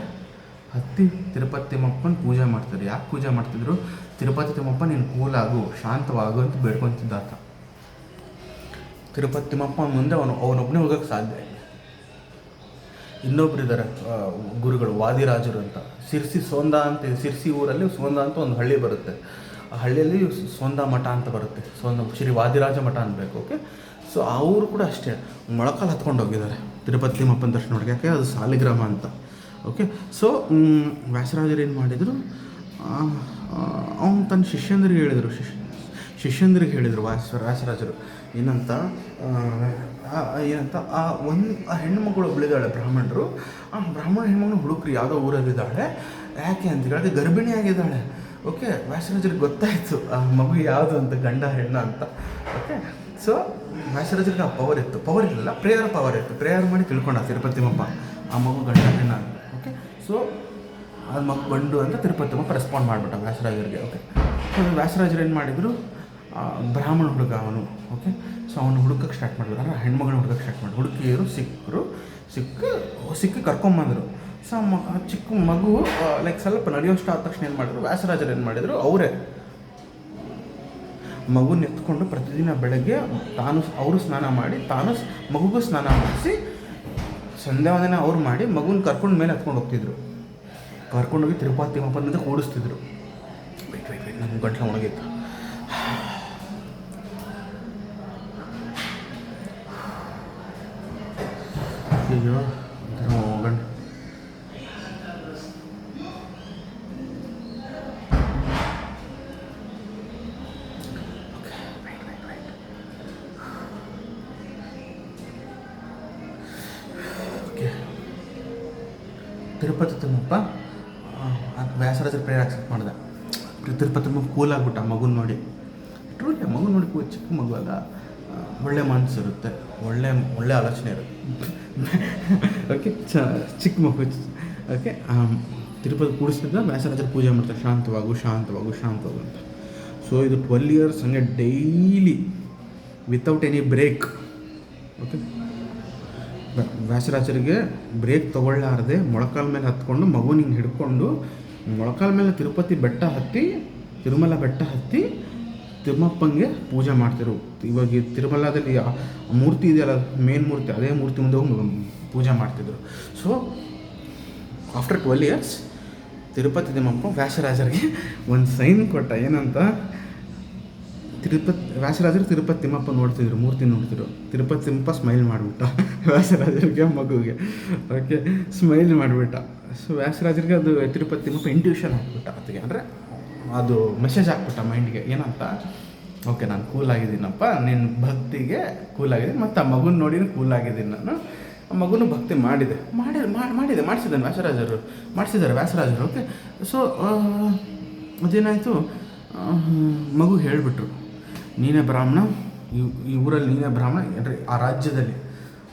Speaker 1: ಹತ್ತಿ ತಿರುಪತಿ ತಿಮ್ಮಪ್ಪನ ಪೂಜೆ ಮಾಡ್ತಾರೆ. ಯಾಕೆ ಪೂಜೆ ಮಾಡ್ತಿದ್ರು? ತಿರುಪತಿ ತಿಮ್ಮಪ್ಪ ನೀನು ಕೂಲಾಗು, ಶಾಂತವಾಗು ಅಂತ ಬೇಡ್ಕೊತಿದ್ದ ಆತ. ತಿರುಪತಿ ತಿಮ್ಮಪ್ಪ ಮುಂದೆ ಅವನೊಬ್ಬನೇ ಹೋಗೋಕ್ಕೆ ಸಾಧ್ಯ. ಇನ್ನೊಬ್ರು ಇದ್ದಾರೆ ಗುರುಗಳು, ವಾದಿರಾಜರು ಅಂತ. ಸೋಂದ ಅಂತ, ಸಿರ್ಸಿ ಊರಲ್ಲಿ ಸೋಂದ ಅಂತ ಒಂದು ಹಳ್ಳಿ ಬರುತ್ತೆ. ಆ ಹಳ್ಳಿಯಲ್ಲಿ ಸೋಂದ ಮಠ ಅಂತ ಬರುತ್ತೆ. ಶ್ರೀ ವಾದಿರಾಜ ಮಠ ಅನ್ಬೇಕು. ಓಕೆ, ಸೊ ಅವರು ಕೂಡ ಅಷ್ಟೇ ಮೊಳಕಾಲು ಹತ್ಕೊಂಡು ಹೋಗಿದ್ದಾರೆ ತಿರುಪತಿ ತಿಮ್ಮಪ್ಪನ ದರ್ಶನ ನೋಡೋಕೆ. ಯಾಕೆ? ಅದು ಸಾಲಿಗ್ರಾಮ ಅಂತ. ಓಕೆ, ಸೊ ವ್ಯಾಸರಾಜರು ಏನು ಮಾಡಿದರು, ಅವನು ತನ್ನ ಶಿಷ್ಯಂದ್ರಿಗೆ ಹೇಳಿದರು ವ್ಯಾಸರಾಜರು ಏನಂತ ಆ ಹೆಣ್ಣುಮಗಳು ಬೆಳೆದಾಳೆ. ಬ್ರಾಹ್ಮಣರು ಆ ಬ್ರಾಹ್ಮಣ ಹೆಣ್ಮಗಳು ಹುಡುಕ್ರಿ ಯಾವುದೋ ಊರಲ್ಲಿದ್ದಾಳೆ. ಯಾಕೆ ಅಂತ ಹೇಳಿದ್ರೆ ಗರ್ಭಿಣಿ ಆಗಿದ್ದಾಳೆ. ಓಕೆ, ವ್ಯಾಸರಾಜರಿಗೆ ಗೊತ್ತಾಯಿತು ಆ ಮಗು ಯಾವುದು ಅಂತ, ಗಂಡ ಹೆಣ್ಣ ಅಂತ. ಓಕೆ, ಸೊ ವ್ಯಾಸರಾಜರಿಗೆ ಆ ಪವರ್ ಇರಲಿಲ್ಲ, ಪ್ರೇಯರ್ ಪವರ್ ಇತ್ತು. ಪ್ರೇಯರ್ ಮಾಡಿ ತಿಳ್ಕೊಂಡ ತಿರುಪತಿ ತಿಮ್ಮಪ್ಪ ಆ ಮಗು ಗಂಡ ಹೆಣ್ಣ ಅಂತ. ಓಕೆ, ಸೊ ಅದು ಮಗು ಗಂಡು ಅಂತ ತಿರುಪತಿ ತಿಮ್ಮಪ್ಪ ರೆಸ್ಪಾಂಡ್ ಮಾಡಿಬಿಟ್ಟ ವ್ಯಾಸರಾಜರಿಗೆ. ಓಕೆ, ಸೊ ವ್ಯಾಸರಾಜರು ಏನು ಮಾಡಿದರು, ಬ್ರಾಹ್ಮಣ ಹುಡುಗ ಅವನು. ಓಕೆ, ಸೊ ಅವನು ಹುಡುಕಕ್ಕೆ ಸ್ಟಾರ್ಟ್ ಮಾಡಿದ್ರು, ಅಂದರೆ ಹೆಣ್ಮಗಳನ್ನ ಹುಡುಕಕ್ಕೆ ಸ್ಟಾರ್ಟ್ ಮಾಡಿದ್ರು. ಹುಡುಕಿಯರು ಸಿಕ್ಕಿ ಕರ್ಕೊಂಬಂದರು. ಸೊ ಚಿಕ್ಕ ಮಗು ಲೈಕ್ ಸ್ವಲ್ಪ ನಡೆಯೋಷ್ಟು ಆದ ತಕ್ಷಣ ಏನು ಮಾಡಿದ್ರು, ವ್ಯಾಸರಾಜರು ಏನು ಮಾಡಿದರು, ಅವರೇ ಮಗುನ ಎತ್ಕೊಂಡು ಪ್ರತಿದಿನ ಬೆಳಗ್ಗೆ ಅವರು ಸ್ನಾನ ಮಾಡಿ, ಮಗುಗೂ ಸ್ನಾನ ಮಾಡಿಸಿ, ಸಂಧ್ಯಾ ವಂದನೆ ಅವ್ರು ಮಾಡಿ ಮಗುನ ಕರ್ಕೊಂಡು ಮೇಲೆ ಹತ್ಕೊಂಡು ಹೋಗ್ತಿದ್ರು. ಕರ್ಕೊಂಡೋಗಿ ತಿರುಪತಿ ತಿಮ್ಮಪ್ಪನಿಂದ ಕೂಡಿಸ್ತಿದ್ರು. ವೆಯ್ಟ್ ನನ್ನ ಗಂಟ್ಲ ಒಣಗಿತ್ತು. ಅಯ್ಯೋ ಗಂಟು ತಿರುಪತಿ ತಿಮ್ಮಪ್ಪ ವ್ಯಾಸರಾಜರ ಪ್ರೇಯರ್ ಆಕ್ಸೆಪ್ಟ್ ಮಾಡಿದೆ. ತಿರುಪತಿ ತಿಮ್ಮಪ್ಪ ಕೂಲ್ ಆಗಿಬಿಟ್ಟ ಮಗುನ ನೋಡಿ. ಟ್ರೂಲಿ ಮಗು ನೋಡಿ ಚಿಕ್ಕ ಮಗು ಅಲ್ಲ, ಒಳ್ಳೆ ಮನಸ್ಸಿರುತ್ತೆ, ಒಳ್ಳೆ ಆಲೋಚನೆ ಇರುತ್ತೆ. ಓಕೆ, ಚಿಕ್ಕ ಮಗು. ಓಕೆ, ತಿರುಪತಿ ಕೂಡಿಸಿದ ವ್ಯಾಸರಾಜರ ಪೂಜೆ ಮಾಡ್ತಾರೆ, ಶಾಂತವಾಗು ಅಂತ. ಸೊ ಇದು 12 years ಹಂಗೆ daily without any break. Okay, ವ್ಯಾಸರಾಜರಿಗೆ ಬ್ರೇಕ್ ತೊಗೊಳ್ಳಾರದೆ ಮೊಳಕಾಲ ಮೇಲೆ ಹತ್ಕೊಂಡು ಮಗುನ ಹಿಂಗೆ ಹಿಡ್ಕೊಂಡು ಮೊಳಕಾಲ ಮೇಲೆ ತಿರುಮಲ ಬೆಟ್ಟ ಹತ್ತಿ ತಿಮ್ಮಪ್ಪಂಗೆ ಪೂಜೆ ಮಾಡ್ತಿರು. ಇವಾಗ ತಿರುಮಲದಲ್ಲಿ ಮೂರ್ತಿ ಇದೆಯಲ್ಲ, ಮೇನ್ ಮೂರ್ತಿ, ಅದೇ ಮೂರ್ತಿ ಮುಂದೆ ಹೋಗಿ ಪೂಜೆ ಮಾಡ್ತಿದ್ರು. So after 12 years Tirupati Timmappa ವ್ಯಾಸರಾಜರಿಗೆ ಒಂದು ಸೈನ್ ಕೊಟ್ಟ. ಏನಂತ, ವ್ಯಾಸರಾಜರು ತಿರುಪತಿ ತಿಮ್ಮಪ್ಪ ನೋಡ್ತಿದ್ರು, ಮೂರ್ತಿ ನೋಡ್ತಿದ್ರು. ತಿರುಪತಿ ತಿಮ್ಮಪ್ಪ ಸ್ಮೈಲ್ ಮಾಡಿಬಿಟ್ಟ ವ್ಯಾಸರಾಜರಿಗೆ, ಮಗುಗೆ. ಓಕೆ, ಸ್ಮೈಲ್ ಮಾಡಿಬಿಟ್ಟ. ಸೊ ವ್ಯಾಸರಾಜರಿಗೆ ಅದು ತಿರುಪತಿ ತಿಮ್ಮಪ್ಪ ಇಂಟ್ಯೂಷನ್ ಹಾಕ್ಬಿಟ್ಟ ಅದಕ್ಕೆ, ಅಂದರೆ ಅದು ಮೆಸೇಜ್ ಹಾಕ್ಬಿಟ್ಟ ಮೈಂಡ್ಗೆ. ಏನಂತ, ಓಕೆ ನಾನು ಕೂಲಾಗಿದ್ದೀನಪ್ಪ, ನಿನ್ನ ಭಕ್ತಿಗೆ ಕೂಲಾಗಿದ್ದೀನಿ, ಮತ್ತು ಆ ಮಗುನ ನೋಡಿ ಕೂಲಾಗಿದ್ದೀನಿ ನಾನು. ಆ ಮಗುನು ಭಕ್ತಿ ಮಾಡಿಸಿದ್ದಾನೆ ವ್ಯಾಸರಾಜರು. ಓಕೆ, ಸೊ ಅದೇನಾಯಿತು, ಮಗು ಹೇಳಿಬಿಟ್ರು, ನೀನೇ ಬ್ರಾಹ್ಮಣ, ಈ ಊರಲ್ಲಿ ನೀನೇ ಬ್ರಾಹ್ಮಣ, ಅಂದರೆ ಆ ರಾಜ್ಯದಲ್ಲಿ.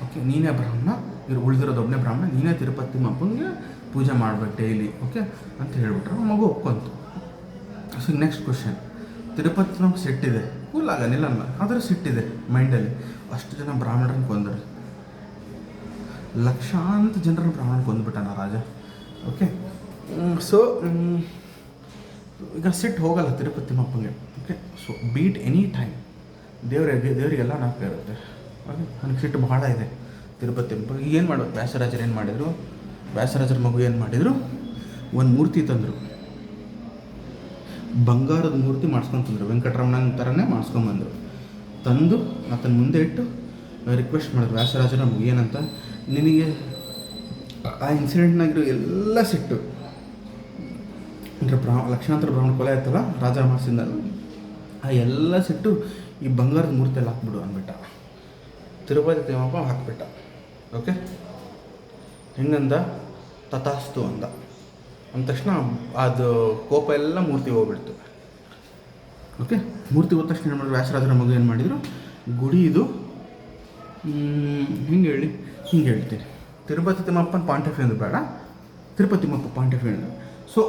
Speaker 1: ಓಕೆ, ನೀನೇ ಬ್ರಾಹ್ಮಣ, ಉಳಿದಿರೋದೊಬ್ಬನೇ ಬ್ರಾಹ್ಮಣ, ನೀನೇ ತಿರುಪತಿ ತಿಮ್ಮಪ್ಪನಿಗೆ ಪೂಜೆ ಮಾಡ್ಬೇಕು ಡೈಲಿ. ಓಕೆ ಅಂತ ಹೇಳ್ಬಿಟ್ರು. ಮಗು ಒಪ್ಕೊಂತು. So next question, Tirupati Timmappa ಸಿಟ್ಟಿದೆ, ಕೂಲಾಗ ನಿಲ್ಲಲ್ಲ, ಆದರೆ ಸಿಟ್ಟಿದೆ ಮೈಂಡಲ್ಲಿ. ಅಷ್ಟು ಜನ ಬ್ರಾಹ್ಮಣರನ್ನು ಕೊಂದರು, ಲಕ್ಷಾಂತರ ಜನರನ್ನು ಬ್ರಾಹ್ಮಣನ ಕೊಂದುಬಿಟ್ಟಾನ ರಾಜ. ಓಕೆ, ಸೊ ಈಗ ಸಿಟ್ಟು ಹೋಗಲ್ಲ ತಿರುಪತಿ ತಿಮ್ಮಪ್ಪಂಗೆ. Okay, so beat any time ದೇವರಿಗೆಲ್ಲ ನಾಲ್ಕು ಇರುತ್ತೆ. ಓಕೆ, ನನಗೆ ಸಿಟ್ಟು ಬಹಳ ಇದೆ ತಿರುಪತಿ ತಿಮ್ಮಪ್ಪ. ಏನು ಮಾಡೋದು, ವ್ಯಾಸರಾಜರ ಮಗು ಏನು ಮಾಡಿದರು, ಒಂದು ಮೂರ್ತಿ ತಂದರು, ಬಂಗಾರದ ಮೂರ್ತಿ ಮಾಡಿಸ್ಕೊಂತಂದ್ರು, ವೆಂಕಟರಮಣನ ಥರನೇ ಮಾಡಿಸ್ಕೊಂಬಂದರು. ತಂದು ಆತನ ಮುಂದೆ ಇಟ್ಟು ರಿಕ್ವೆಸ್ಟ್ ಮಾಡಿದ್ರು ವ್ಯಾಸರಾಜರ ಮಗು. ಏನಂತ, ನಿನಗೆ ಆ ಇನ್ಸಿಡೆಂಟ್ನಾಗಿರೋ ಎಲ್ಲ ಸಿಟ್ಟು, ಅಂದರೆ ಲಕ್ಷಾಂತರ ಬ್ರಾಹ್ಮಣ ಕೊಲೆ ಆಯ್ತಲ್ಲ ರಾಜ ಮಾಡಿಸಿದ್ನಲ್ಲ, ಆ ಎಲ್ಲ ಸಿಟ್ಟು ಈ ಬಂಗಾರದ ಮೂರ್ತಿಯಲ್ಲಿ ಹಾಕ್ಬಿಡು ಅಂದ್ಬಿಟ್ಟ. ತಿರುಪತಿ ತಿಮ್ಮಪ್ಪ ಹಾಕ್ಬಿಟ್ಟ. ಓಕೆ, ಹೆಂಗಂದ, ತಥಾಸ್ತು ಅಂದ ತಕ್ಷಣ ಅದು ಕೋಪ ಎಲ್ಲ ಮೂರ್ತಿ ಹೋಗ್ಬಿಡ್ತು. ಓಕೆ, ಮೂರ್ತಿ ಹೋದ ತಕ್ಷಣ ಏನು ಮಾಡಿದ್ರು, ವ್ಯಾಸರಾಜರ ಮಗು ಏನು ಮಾಡಿದರು, ಗುಡಿ ಇದು ಹಿಂಗೆ ಹೇಳ್ತೀನಿ, ತಿರುಪತಿ ತಿಮ್ಮಪ್ಪನ ಪಾಯಿಂಟ್ ಆಫ್ ವ್ಯೂ ಬೇಡ, Tirupati Timmappa point of view. So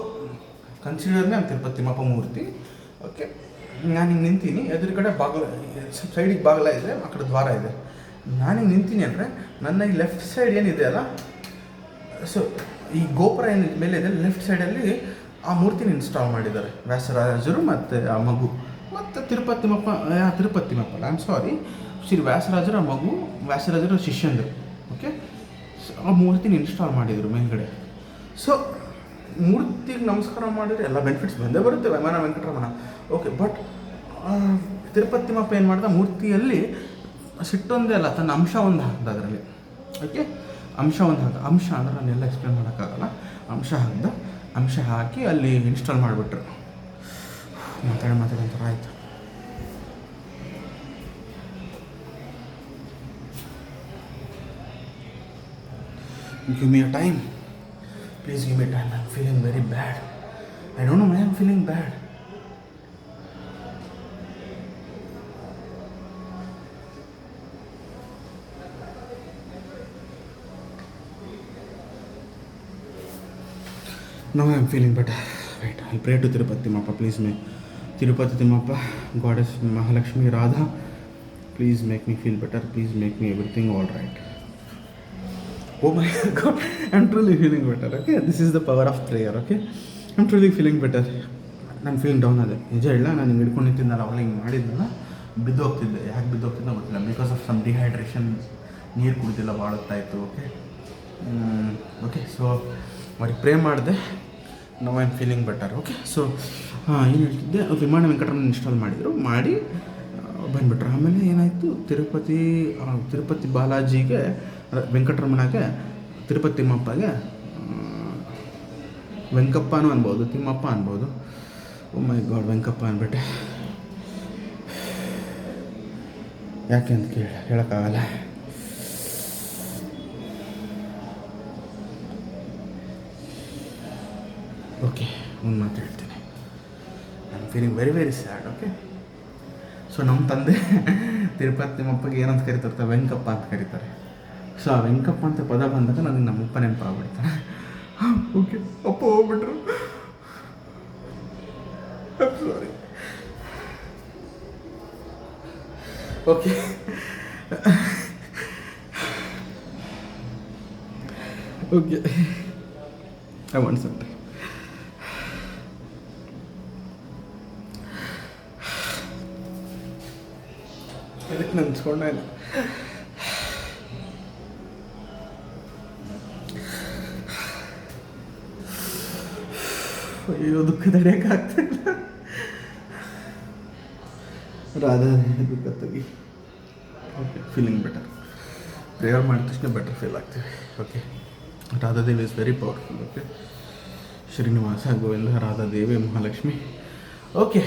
Speaker 1: ಕನ್ಸಿಡರ್ನೇ ತಿರುಪತಿ ತಿಮ್ಮಪ್ಪ ಮೂರ್ತಿ. ಓಕೆ, ನಾನು ಹಿಂಗೆ ನಿಂತೀನಿ, ಎದುರುಗಡೆ ಸೈಡಿಗೆ ಬಾಗಿಲ ಇದೆ, ಆ ಕಡೆ ದ್ವಾರ ಇದೆ. ನಾನು ಹಿಂಗೆ ನಿಂತೀನಿ ಅಂದರೆ ನನ್ನ ಈ ಲೆಫ್ಟ್ ಸೈಡ್ ಏನಿದೆ ಅಲ್ಲ, ಸೊ ಈ ಗೋಪುರ ಏನು ಮೇಲೆ ಇದೆ, ಲೆಫ್ಟ್ ಸೈಡಲ್ಲಿ ಆ ಮೂರ್ತಿನ ಇನ್ಸ್ಟಾಲ್ ಮಾಡಿದ್ದಾರೆ ವ್ಯಾಸರಾಜರು ಮತ್ತು ಆ ಮಗು. ಮತ್ತು ತಿರುಪತಿ ತಿಮ್ಮಪ್ಪ ಅಲ್ಲ, ಐ ಆಮ್ ಸಾರಿ, ಶ್ರೀ ವ್ಯಾಸರಾಜರ ಮಗು, ವ್ಯಾಸರಾಜರ ಶಿಷ್ಯಂದರು. ಓಕೆ, ಆ ಮೂರ್ತಿನ ಇನ್ಸ್ಟಾಲ್ ಮಾಡಿದರು ಮೇಲ್ಗಡೆ. ಸೊ ಮೂರ್ತಿಗೆ ನಮಸ್ಕಾರ ಮಾಡಿದರೆ ಎಲ್ಲ ಬೆನಿಫಿಟ್ಸ್ ಬಂದೇ ಬರುತ್ತೆ, ವಿಮಾನ ವೆಂಕಟರಮಣ. ಓಕೆ, ಬಟ್ ತಿರುಪತಿ ತಿಮ್ಮಪ್ಪ ಏನು ಮಾಡ್ದ, ಮೂರ್ತಿಯಲ್ಲಿ ಸಿಟ್ಟೊಂದೇ ಅಲ್ಲ, ತನ್ನ ಅಂಶ ಒಂದು ಹಾಕ್ದ ಅದರಲ್ಲಿ. ಓಕೆ, ಅಂಶ ಅಂದರೆ ನಾನೆಲ್ಲ ಎಕ್ಸ್ಪ್ಲೇನ್ ಮಾಡೋಕ್ಕಾಗಲ್ಲ. ಅಂಶ ಹಾಕಿ ಅಲ್ಲಿ ಇನ್ಸ್ಟಾಲ್ ಮಾಡಿಬಿಟ್ರು. ಮಾತಾಡೋಂಥರ ಆಯಿತು. Give me a time. Please give me time. I'm feeling very bad. I don't know why I'm feeling bad. Now I'm feeling better. Wait, I'll pray to Tirupati Timmappa. Please make Tirupati Timmappa, Goddess Mahalakshmi, Radha, please make me feel better. Please make me everything all right. Oh my God, I'm truly feeling better. Okay, this is the power of prayer. Okay, I'm truly feeling better. ನಾನು feeling down ಅದೇ ನಿಜ ಇಲ್ಲ. ನಾನು ಹಿಂಗೆ ಹಿಡ್ಕೊಂಡು ನಿಂತಿದ್ದಲ್ಲ, ಅವಾಗ ಹಿಂಗೆ ಮಾಡಿದ್ನಲ್ಲ, ಬಿದ್ದೋಗ್ತಿದ್ದೆ. ಯಾಕೆ ಬಿದ್ದೋಗ್ತಿದ್ದೆ ಗೊತ್ತಿಲ್ಲ, ಬಿಕಾಸ್ ಆಫ್ ಸಮ್ ಡಿಹೈಡ್ರೇಷನ್, ನೀರು ಕುಡಿದಿಲ್ಲ, ಭಾಳ ಹೊತ್ತಾಯಿತು. ಓಕೆ, ಸೊ ಅವ್ರಿಗೆ ಪ್ರೇ ಮಾಡಿದೆ. Now I am feeling better. Okay, so ಏನು ಹೇಳ್ತಿದ್ದೆ, ವಿಮಾನ ವೆಂಕಟರಮಣ ಇನ್ಸ್ಟಾಲ್ ಮಾಡಿ ಬಂದುಬಿಟ್ರು. ಆಮೇಲೆ ಏನಾಯಿತು, ತಿರುಪತಿ ಬಾಲಾಜಿಗೆ, ವೆಂಕಟರಮಣಗೆ, ತಿರುಪತಿ ತಿಮ್ಮಪ್ಪಗೆ, ವೆಂಕಪ್ಪನೂ ಅನ್ಬೋದು, ತಿಮ್ಮಪ್ಪ ಅನ್ಬೋದು. ಓ ಮೈ ಗಾಡ್, ವೆಂಕಪ್ಪ ಅಂದ್ಬಿಟ್ಟೆ. ಯಾಕೆ ಅಂತ ಹೇಳೋಕ್ಕಾಗಲ್ಲ. ಓಕೆ, ಒಂದು ಮಾತು ಹೇಳ್ತೀನಿ, I am feeling very very sad. Okay, so ನಮ್ಮ ತಂದೆ ತಿರುಪತಿ ತಿಮ್ಮಪ್ಪಗೆ ಏನಂತ ಕರೀತಾರೆ, ವೆಂಕಪ್ಪ ಅಂತ ಕರೀತಾರೆ. ಸೊ ಆ ವೆಂಕಪ್ಪ ಅಂತ ಪದ ಬಂದಾಗ ನನಗೆ ನಮ್ಮಪ್ಪ ನೆನಪಾಗ್ಬಿಡ್ತಾರೆ. ಓಕೆ, ಅಪ್ಪ ಹೋಗ್ಬಿಟ್ರು, sorry. Okay, okay, I want something. ಇದಕ್ಕೆ ನೆನ್ಸ್ಕೊಂಡೆ. ಅಯ್ಯೋ, ದುಃಖ ತಡೆಯೋಕ್ಕಾಗ್ತಿಲ್ಲ. ರಾಧಾ ದುಃಖ ತೆಗಿ. Okay, feeling better. ಪ್ರೇಯರ್ ಮಾಡಿದ ತಕ್ಷಣ ಬೆಟರ್ ಫೀಲ್ ಆಗ್ತೀವಿ. Okay, Radhadevi is very powerful. Okay, Srinivasa, Govinda, Radhadevi, Mahalakshmi. Okay,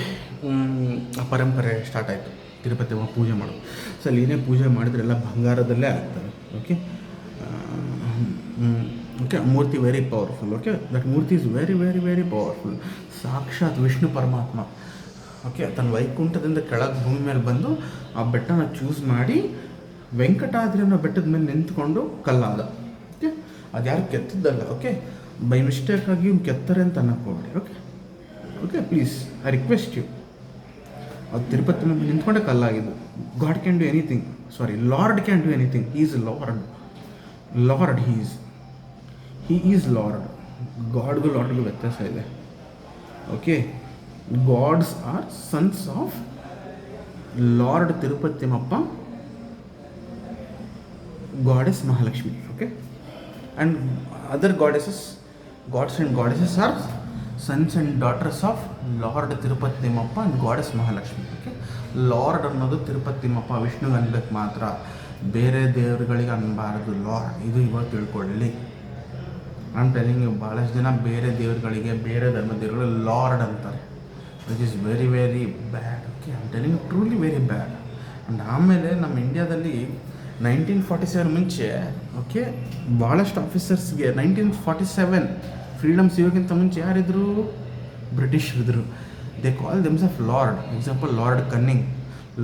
Speaker 1: ಆ ಪರಂಪರೆ ಸ್ಟಾರ್ಟ್ ಆಯಿತು. ತಿರುಪತಿ ಪೂಜೆ ಮಾಡೋದು. ಸೊ ಅಲ್ಲಿ ಏನೇ ಪೂಜೆ ಮಾಡಿದ್ರೆ ಎಲ್ಲ ಬಂಗಾರದಲ್ಲೇ ಆಗ್ತವೆ. Okay, okay, Murthy very powerful. Okay, that Murthy is very very very powerful. ಸಾಕ್ಷಾತ್ ವಿಷ್ಣು ಪರಮಾತ್ಮ. ಓಕೆ, ತನ್ನ ವೈಕುಂಠದಿಂದ ಕೆಳಗೆ ಭೂಮಿ ಮೇಲೆ ಬಂದು ಆ ಬೆಟ್ಟನ ಚೂಸ್ ಮಾಡಿ ವೆಂಕಟಾದ್ರಿ ಅನ್ನೋ ಬೆಟ್ಟದ ಮೇಲೆ ನಿಂತ್ಕೊಂಡು ಕಲ್ಲಾದ. ಓಕೆ, ಅದು ಯಾರು ಕೆತ್ತಿದ್ದಲ್ಲ. ಓಕೆ, ಬೈ ಮಿಸ್ಟೇಕಾಗಿ ಇವ್ನು ಕೆತ್ತಾರೆ ಅಂತ ಅನ್ನಕ್ಕೆ ಹೋಗ್ಬೇಡಿ. Okay, okay, please, I request you. ಅದು ತಿರುಪತಿ ಮೇಲೆ ನಿಂತ್ಕೊಂಡೆ ಕಲ್ಲಾಗಿದ್ದು. God can do anything, sorry, lord can do anything. He is lord, he is lord. ಗಾಡ್ಗೂ ಲಾರ್ಡ್ಗೂ ವ್ಯತ್ಯಾಸ ಇದೆ. Okay, gods are sons of lord Tirupati Timmappa, goddess Mahalakshmi. Okay, and other gods and goddesses are sons and daughters of lord Tirupati Timmappa and goddess Mahalakshmi. Okay, lord ಅನ್ನೋದು ತಿರುಪತಿ ತಿಮ್ಮಪ್ಪ ವಿಷ್ಣುಗೆ ಅನ್ಬೇಕು ಮಾತ್ರ, ಬೇರೆ ದೇವರುಗಳಿಗೆ ಅನ್ನಬಾರದು lord. ಇದು ಇವಾಗ ತಿಳ್ಕೊಳ್ಳಿ. ಐ ಆಮ್ ಟೆಲಿಂಗ್ ಯು, ಭಾಳಷ್ಟು ಜನ ಬೇರೆ ದೇವರುಗಳಿಗೆ, ಬೇರೆ ಧರ್ಮ ದೇವರುಗಳು ಲಾರ್ಡ್ ಅಂತಾರೆ, which is very very bad. Okay, I am telling you, truly very bad. And ಆಮೇಲೆ ನಮ್ಮ ಇಂಡಿಯಾದಲ್ಲಿ 1947 ಮುಂಚೆ, ಓಕೆ, ಭಾಳಷ್ಟು ಆಫೀಸರ್ಸ್ಗೆ 1947 ಫ್ರೀಡಮ್ ಸಿಗೋಕ್ಕಿಂತ ಮುಂಚೆ ಯಾರಿದ್ರು? ಬ್ರಿಟಿಷ್ ಇದ್ದರು. They call themselves Lord. Example, Lord Canning,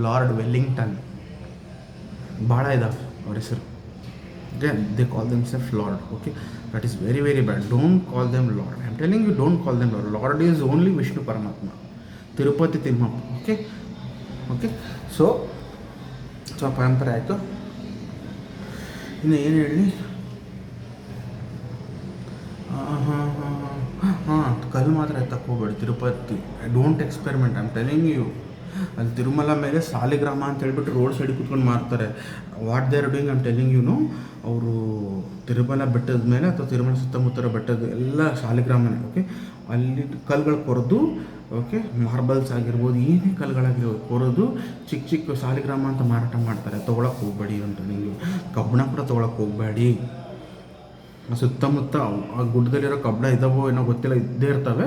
Speaker 1: Lord Wellington, ಭಾಳ ಇದಾವೆ ಅವ್ರ ಹೆಸರು. Okay, they call themselves Lord. Okay, that is very very bad. Don't call them Lord. I am telling you, don't call them Lord. Lord is only Vishnu ಪರಮಾತ್ಮ, Tirupati Timmappa. Okay, okay, so ಪರಂಪರೆ ಆಯಿತು. ಇನ್ನು ಏನು ಹೇಳಿ, ಕಲ್ಲು ಮಾತ್ರ ತಕ್ಕೋಬೇಡಿ Tirupati. Don't experiment. I am telling you, ಅಲ್ಲಿ ತಿರುಮಲ ಮೇಲೆ ಸಾಲಿಗ್ರಾಮ ಅಂತ ಹೇಳ್ಬಿಟ್ಟು ರೋಡ್ ಸೈಡಿಗೆ ಕೂತ್ಕೊಂಡು ಮಾರ್ತಾರೆ. What they are doing, I am telling you no, ಅವರು ತಿರುಮಲ ಬೆಟ್ಟದ ಮೇಲೆ ಅಥವಾ ತಿರುಮಲ ಸುತ್ತಮುತ್ತ ಬೆಟ್ಟದ ಎಲ್ಲ ಸಾಲಿಗ್ರಾಮನೇ. ಓಕೆ, ಅಲ್ಲಿ ಕಲ್ಲುಗಳು ಕೊರೆದು, ಓಕೆ, ಮಾರ್ಬಲ್ಸ್ ಆಗಿರ್ಬೋದು, ಏನೇ ಕಲ್ಲುಗಳಾಗಿರ್ಬೋದು ಕೊರೋದು ಚಿಕ್ಕ ಚಿಕ್ಕ ಸಾಲಿಗ್ರಾಮ ಅಂತ ಮಾರಾಟ ಮಾಡ್ತಾರೆ. ತೊಗೊಳಕ್ಕೆ ಹೋಗಬೇಡಿ ಅಂತ. ನೀವು ಕಬ್ಬಣ ಕೂಡ ತೊಗೊಳಕ್ಕೆ ಹೋಗಬೇಡಿ. ಸುತ್ತಮುತ್ತ ಆ ಗುಡ್ಡದಲ್ಲಿರೋ ಕಬ್ಬಣ ಇದ್ದಾವೋ ಏನೋ ಗೊತ್ತಿಲ್ಲ, ಇದ್ದೇ ಇರ್ತವೆ,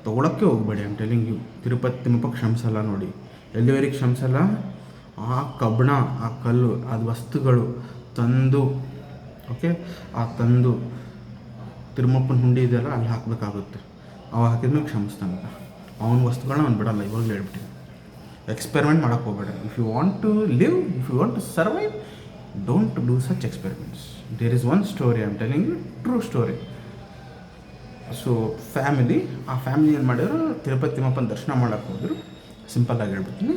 Speaker 1: ತೊಗೊಳಕ್ಕೆ ಹೋಗಬೇಡಿ. I am telling you. Tirupati Timmappa ಕ್ಷಮಿಸಲ್ಲ ನೋಡಿ, ಎಲ್ಲಿವರೆಗೆ ಕ್ಷಮಿಸಲ್ಲ. ಆ ಕಬ್ಬಣ, ಆ ಕಲ್ಲು, ಅದು ವಸ್ತುಗಳು ತಂದು, ಓಕೆ, ಆ ತಂದು ತಿರುಮಪ್ಪನ ಹುಂಡಿ ಇದೆಯಲ್ಲ ಅಲ್ಲಿ ಹಾಕಬೇಕಾಗುತ್ತೆ. ಅವು ಹಾಕಿದ್ಮೇಲೆ ಕ್ಷಮಿಸ್ತಾನೆ. ಅವನ ವಸ್ತುಗಳನ್ನ ಅವ್ನು ಬಿಡಲ್ಲ. ಇವಾಗಲೇ ಹೇಳ್ಬಿಟ್ಟಿನಿ, ಎಕ್ಸ್ಪೆರಿಮೆಂಟ್ ಮಾಡೋಕ್ಕೆ ಹೋಗಬೇಡ. If you want to live, if you want to survive, don't do such experiments. There is one story, I am telling you, true story. So family, ಆ ಫ್ಯಾಮಿಲಿ ಏನು ಮಾಡಿದ್ರು, ತಿರುಪತಿ ತಿಮ್ಮಪ್ಪನ ದರ್ಶನ ಮಾಡೋಕ್ಕೆ ಹೋದರು. ಸಿಂಪಲ್ಲಾಗಿ ಹೇಳ್ಬಿಡ್ತೀನಿ,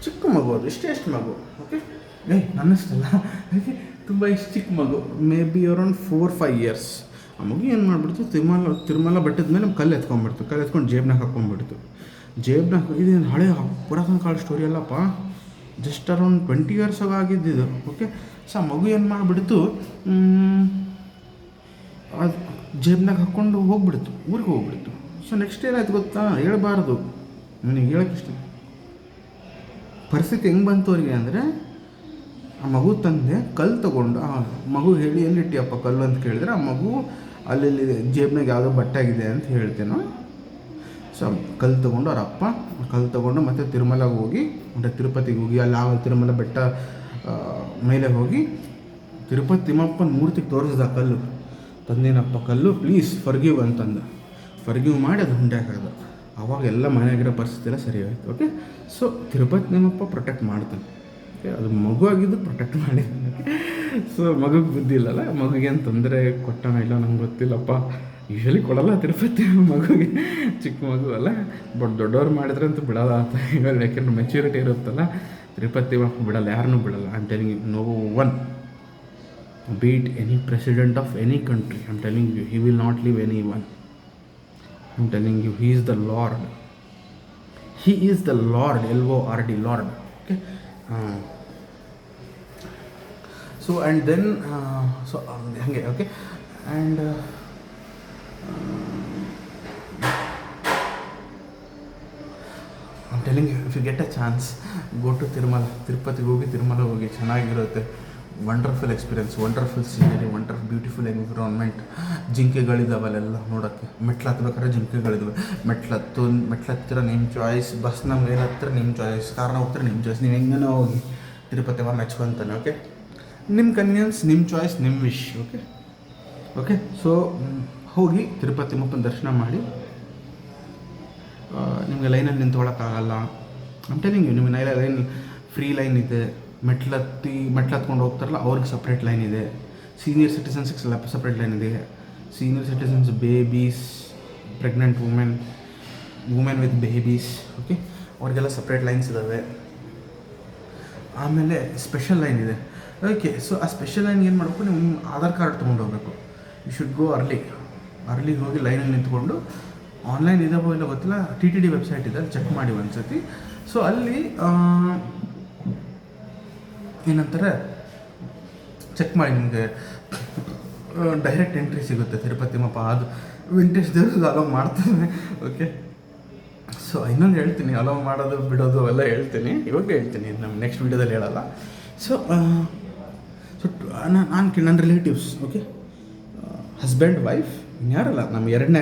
Speaker 1: ಚಿಕ್ಕ ಮಗು ಅದು, ಎಷ್ಟು ಮಗು. ಓಕೆ, ನನ್ನಷ್ಟಲ್ಲ, ಓಕೆ, ತುಂಬ ಇಷ್ಟು ಚಿಕ್ಕ ಮಗು, ಮೇ ಬಿ ಅರೌಂಡ್ 4-5 years. ಆ ಮಗು ಏನು ಮಾಡಿಬಿಡ್ತು, ತಿರುಮಲ ಬೆಟ್ಟದ ಮೇಲೆ ಕಲ್ಲು ಎತ್ಕೊಂಡ್ಬಿಡ್ತು. ಕಲ್ಲು ಎತ್ಕೊಂಡು ಜೇಬ್ನಾಗ ಹಾಕ್ಕೊಂಡ್ಬಿಡ್ತು. ಇದೇನು ಹಳೆ ಪುರಾತನ ಕಾಲ ಸ್ಟೋರಿ ಅಲ್ಲಪ್ಪ, ಜಸ್ಟ್ ಅರೌಂಡ್ 20 years ಆಗಿದ್ದಿದ್ದು. ಓಕೆ, ಸೊ ಆ ಮಗು ಏನು ಮಾಡಿಬಿಡ್ತು, ಅದು ಜೇಬ್ನಾಗ ಹಾಕ್ಕೊಂಡು ಹೋಗ್ಬಿಡ್ತು, ಊರಿಗೆ ಹೋಗ್ಬಿಡ್ತು. ಸೊ ನೆಕ್ಸ್ಟ್ ಏನಾಯ್ತು ಗೊತ್ತಾ, ಹೇಳ್ಬಾರ್ದು, ನನಗೆ ಹೇಳೋಕ್ಕೆ ಇಷ್ಟ. ಪರಿಸ್ಥಿತಿ ಹೆಂಗೆ ಬಂತು ಅವರಿಗೆ ಅಂದರೆ, ಆ ಮಗು ತಂದೆ ಕಲ್ಲು ತೊಗೊಂಡು, ಆ ಮಗು ಹೇಳಿ ಎಲ್ಲಿಟ್ಟಿಯಪ್ಪ ಕಲ್ಲು ಅಂತ ಕೇಳಿದ್ರೆ, ಆ ಮಗು ಅಲ್ಲಿ ಜೇಬ್ನಾಗ ಯಾವುದೋ ಬಟ್ಟೆ ಆಗಿದೆ ಅಂತ ಹೇಳ್ತೇನೋ. ಸೊ ಕಲ್ಲು ತೊಗೊಂಡು ಅವ್ರ ಅಪ್ಪ ಕಲ್ಲು ತೊಗೊಂಡು ಮತ್ತೆ ತಿರುಮಲಗೆ ಹೋಗಿ, ಅಂದರೆ ತಿರುಪತಿಗೆ ಹೋಗಿ, ಅಲ್ಲಿ ಆ ತಿರುಮಲ ಬೆಟ್ಟ ಮೇಲೆ ಹೋಗಿ ತಿರುಪತಿ ತಿಮ್ಮಪ್ಪನ ಮೂರ್ತಿಗೆ ತೋರಿಸ್ದ ಕಲ್ಲು. ತಂದೇನಪ್ಪ ಕಲ್ಲು, ಪ್ಲೀಸ್ ಫರ್ಗಿವ್ ಅಂತಂದ. ಫರ್ಗಿವ್ ಮಾಡಿ ಅದು ಹುಂಡೆ ಹಾಕಿದ. ಆವಾಗ ಎಲ್ಲ ಮನೆಯಾಗಿರೋ ಪರಿಸ್ಥಿತಿ ಎಲ್ಲ ಸರಿ ಆಯಿತು. ಓಕೆ, ಸೊ ತಿರುಪತಿ ನಿಮ್ಮಪ್ಪ ಪ್ರೊಟೆಕ್ಟ್ ಮಾಡ್ತಾನೆ. ಓಕೆ, ಅದು ಮಗು ಆಗಿದ್ದು ಪ್ರೊಟೆಕ್ಟ್ ಮಾಡಿದ್ದಾನೆ. ಸೊ ಮಗುಗೆ ಬುದ್ಧಿ ಇಲ್ಲಲ್ಲ, ಮಗುಗೇನು ತೊಂದರೆ ಕೊಟ್ಟಣ ಇಲ್ಲ ನಂಗೆ ಗೊತ್ತಿಲ್ಲಪ್ಪ. ಯೂಶ್ವಲಿ ಕೊಡಲ್ಲ ತಿರುಪತಿ ಮಗುಗೆ, ಚಿಕ್ಕ ಮಗು ಅಲ್ಲ. ಬಟ್ ದೊಡ್ಡವ್ರು ಮಾಡಿದ್ರೆ ಅಂತೂ ಬಿಡಲ್ಲ ಅಂತ. ಇವಾಗ ಯಾಕೆಂದ್ರೆ ಮೆಚ್ಯೂರಿಟಿ ಇರುತ್ತಲ್ಲ, ತಿರುಪತಿ ಮಕ್ಕಳು ಬಿಡಲ್ಲ, ಯಾರನ್ನೂ ಬಿಡಲ್ಲ. I am telling you, no one, be it any president of any country, I'm telling you, he will not leave anyone. I'm telling you, he is the Lord. He is the Lord, L-O-R-D, Lord. Okay. So and then hange, okay, and I'm telling you, if you get a chance, go to Tirumala, ತಿರುಪತಿಗೆ ಹೋಗಿ ತಿರುಮಲ ಹೋಗಿ, ಚೆನ್ನಾಗಿರುತ್ತೆ. Wonderful experience, wonderful scenery, beautiful environment. ಜಿಂಕೆಗಳಿದ್ದಾವಲ್ಲೆಲ್ಲ ನೋಡೋಕ್ಕೆ. ಮೆಟ್ಲು ಹತ್ಬೇಕಾದ್ರೆ ಜಿಂಕೆಗಳಿದ್ದಾವೆ. ಮೆಟ್ಲತ್ತಿರ ನಿಮ್ಮ choice, ಬಸ್ನ ಮೇಲೆ ಹತ್ತಿರ ನಿಮ್ಮ ಚಾಯ್ಸ್, ಕಾರ್ನ ಹೋಗ್ತಾರೆ ನಿಮ್ಮ ಚಾಯ್ಸ್. ನೀವು ಹೆಂಗನೋ ಹೋಗಿ ತಿರುಪತಿ ಮೆಚ್ಕೊಂತಾನೆ. ಓಕೆ, ನಿಮ್ಮ ಕನ್ವೀನಿಯನ್ಸ್, ನಿಮ್ಮ ಚಾಯ್ಸ್, ನಿಮ್ಮ ವಿಶ್. ಓಕೆ ಓಕೆ ಸೊ ಹೋಗಿ ತಿರುಪತಿ ತಿಮ್ಮಪ್ಪನ ದರ್ಶನ ಮಾಡಿ. ನಿಮಗೆ ಲೈನಲ್ಲಿ ನಿಂತ್ಕೊಳ್ಳೋಕ್ಕಾಗಲ್ಲ. ಐಮ್ ಟೆಲಿಂಗ್ ಯು, ನಿಮಗೆ ಲೈನ್ ಫ್ರೀ ಲೈನ್ ಇದೆ. ಮೆಟ್ಲತ್ಕೊಂಡು ಹೋಗ್ತಾರಲ್ಲ ಅವ್ರಿಗೆ ಸಪ್ರೇಟ್ ಲೈನ್ ಇದೆ. ಸೀನಿಯರ್ ಸಿಟಿಸನ್ಸ್ಗೆ ಸಪ್ರೇಟ್ ಲೈನ್ ಇದೆ. Senior citizens, babies, pregnant women with babies, okay, ಅವ್ರಿಗೆಲ್ಲ ಸಪ್ರೇಟ್ ಲೈನ್ಸ್ ಇದ್ದಾವೆ. ಆಮೇಲೆ ಸ್ಪೆಷಲ್ ಲೈನ್ ಇದೆ. ಓಕೆ, ಸೊ ಆ ಸ್ಪೆಷಲ್ ಲೈನ್ ಏನು ಮಾಡಬೇಕು, ನೀವು ಆಧಾರ್ ಕಾರ್ಡ್ ತೊಗೊಂಡು ಹೋಗಬೇಕು. ಯು ಶುಡ್ ಗೋ ಅರ್ಲಿ ಹೋಗಿ ಲೈನಲ್ಲಿ ನಿಂತ್ಕೊಂಡು, ಆನ್ಲೈನ್ ಇದಾವೋ ಇಲ್ಲ ಗೊತ್ತಿಲ್ಲ, TTD ವೆಬ್ಸೈಟ್ ಇದೆ, ಅಲ್ಲಿ ಚೆಕ್ ಮಾಡಿ ಒಂದು ಸತಿ. ಸೊ ಅಲ್ಲಿ ಏನಂತಾರೆ, ಚೆಕ್ ಮಾಡಿ, ನಿಮಗೆ ಡೈರೆಕ್ಟ್ ಎಂಟ್ರಿ ಸಿಗುತ್ತೆ ತಿರುಪತಿ ತಿಮ್ಮಪ್ಪ. ಅದು ವಿಂಟೇಜ್ ದೇವ್ರಿಗೆ ಅಲೋ ಮಾಡ್ತಾನೆ. ಓಕೆ, ಸೊ ಇನ್ನೊಂದು ಹೇಳ್ತೀನಿ, ಅಲೋ ಮಾಡೋದು ಬಿಡೋದು ಅವೆಲ್ಲ ಹೇಳ್ತೀನಿ, ಇವಾಗ ಹೇಳ್ತೀನಿ, ನಮ್ಮ ನೆಕ್ಸ್ಟ್ ವೀಡಿಯೋದಲ್ಲಿ ಹೇಳಲ್ಲ. ಸೊ ನನ್ನ ರಿಲೇಟಿವ್ಸ್, ಓಕೆ, ಹಸ್ಬೆಂಡ್ ವೈಫ್, ಇನ್ಯಾರಲ್ಲ, ನಮ್ಮ ಎರಡನೇ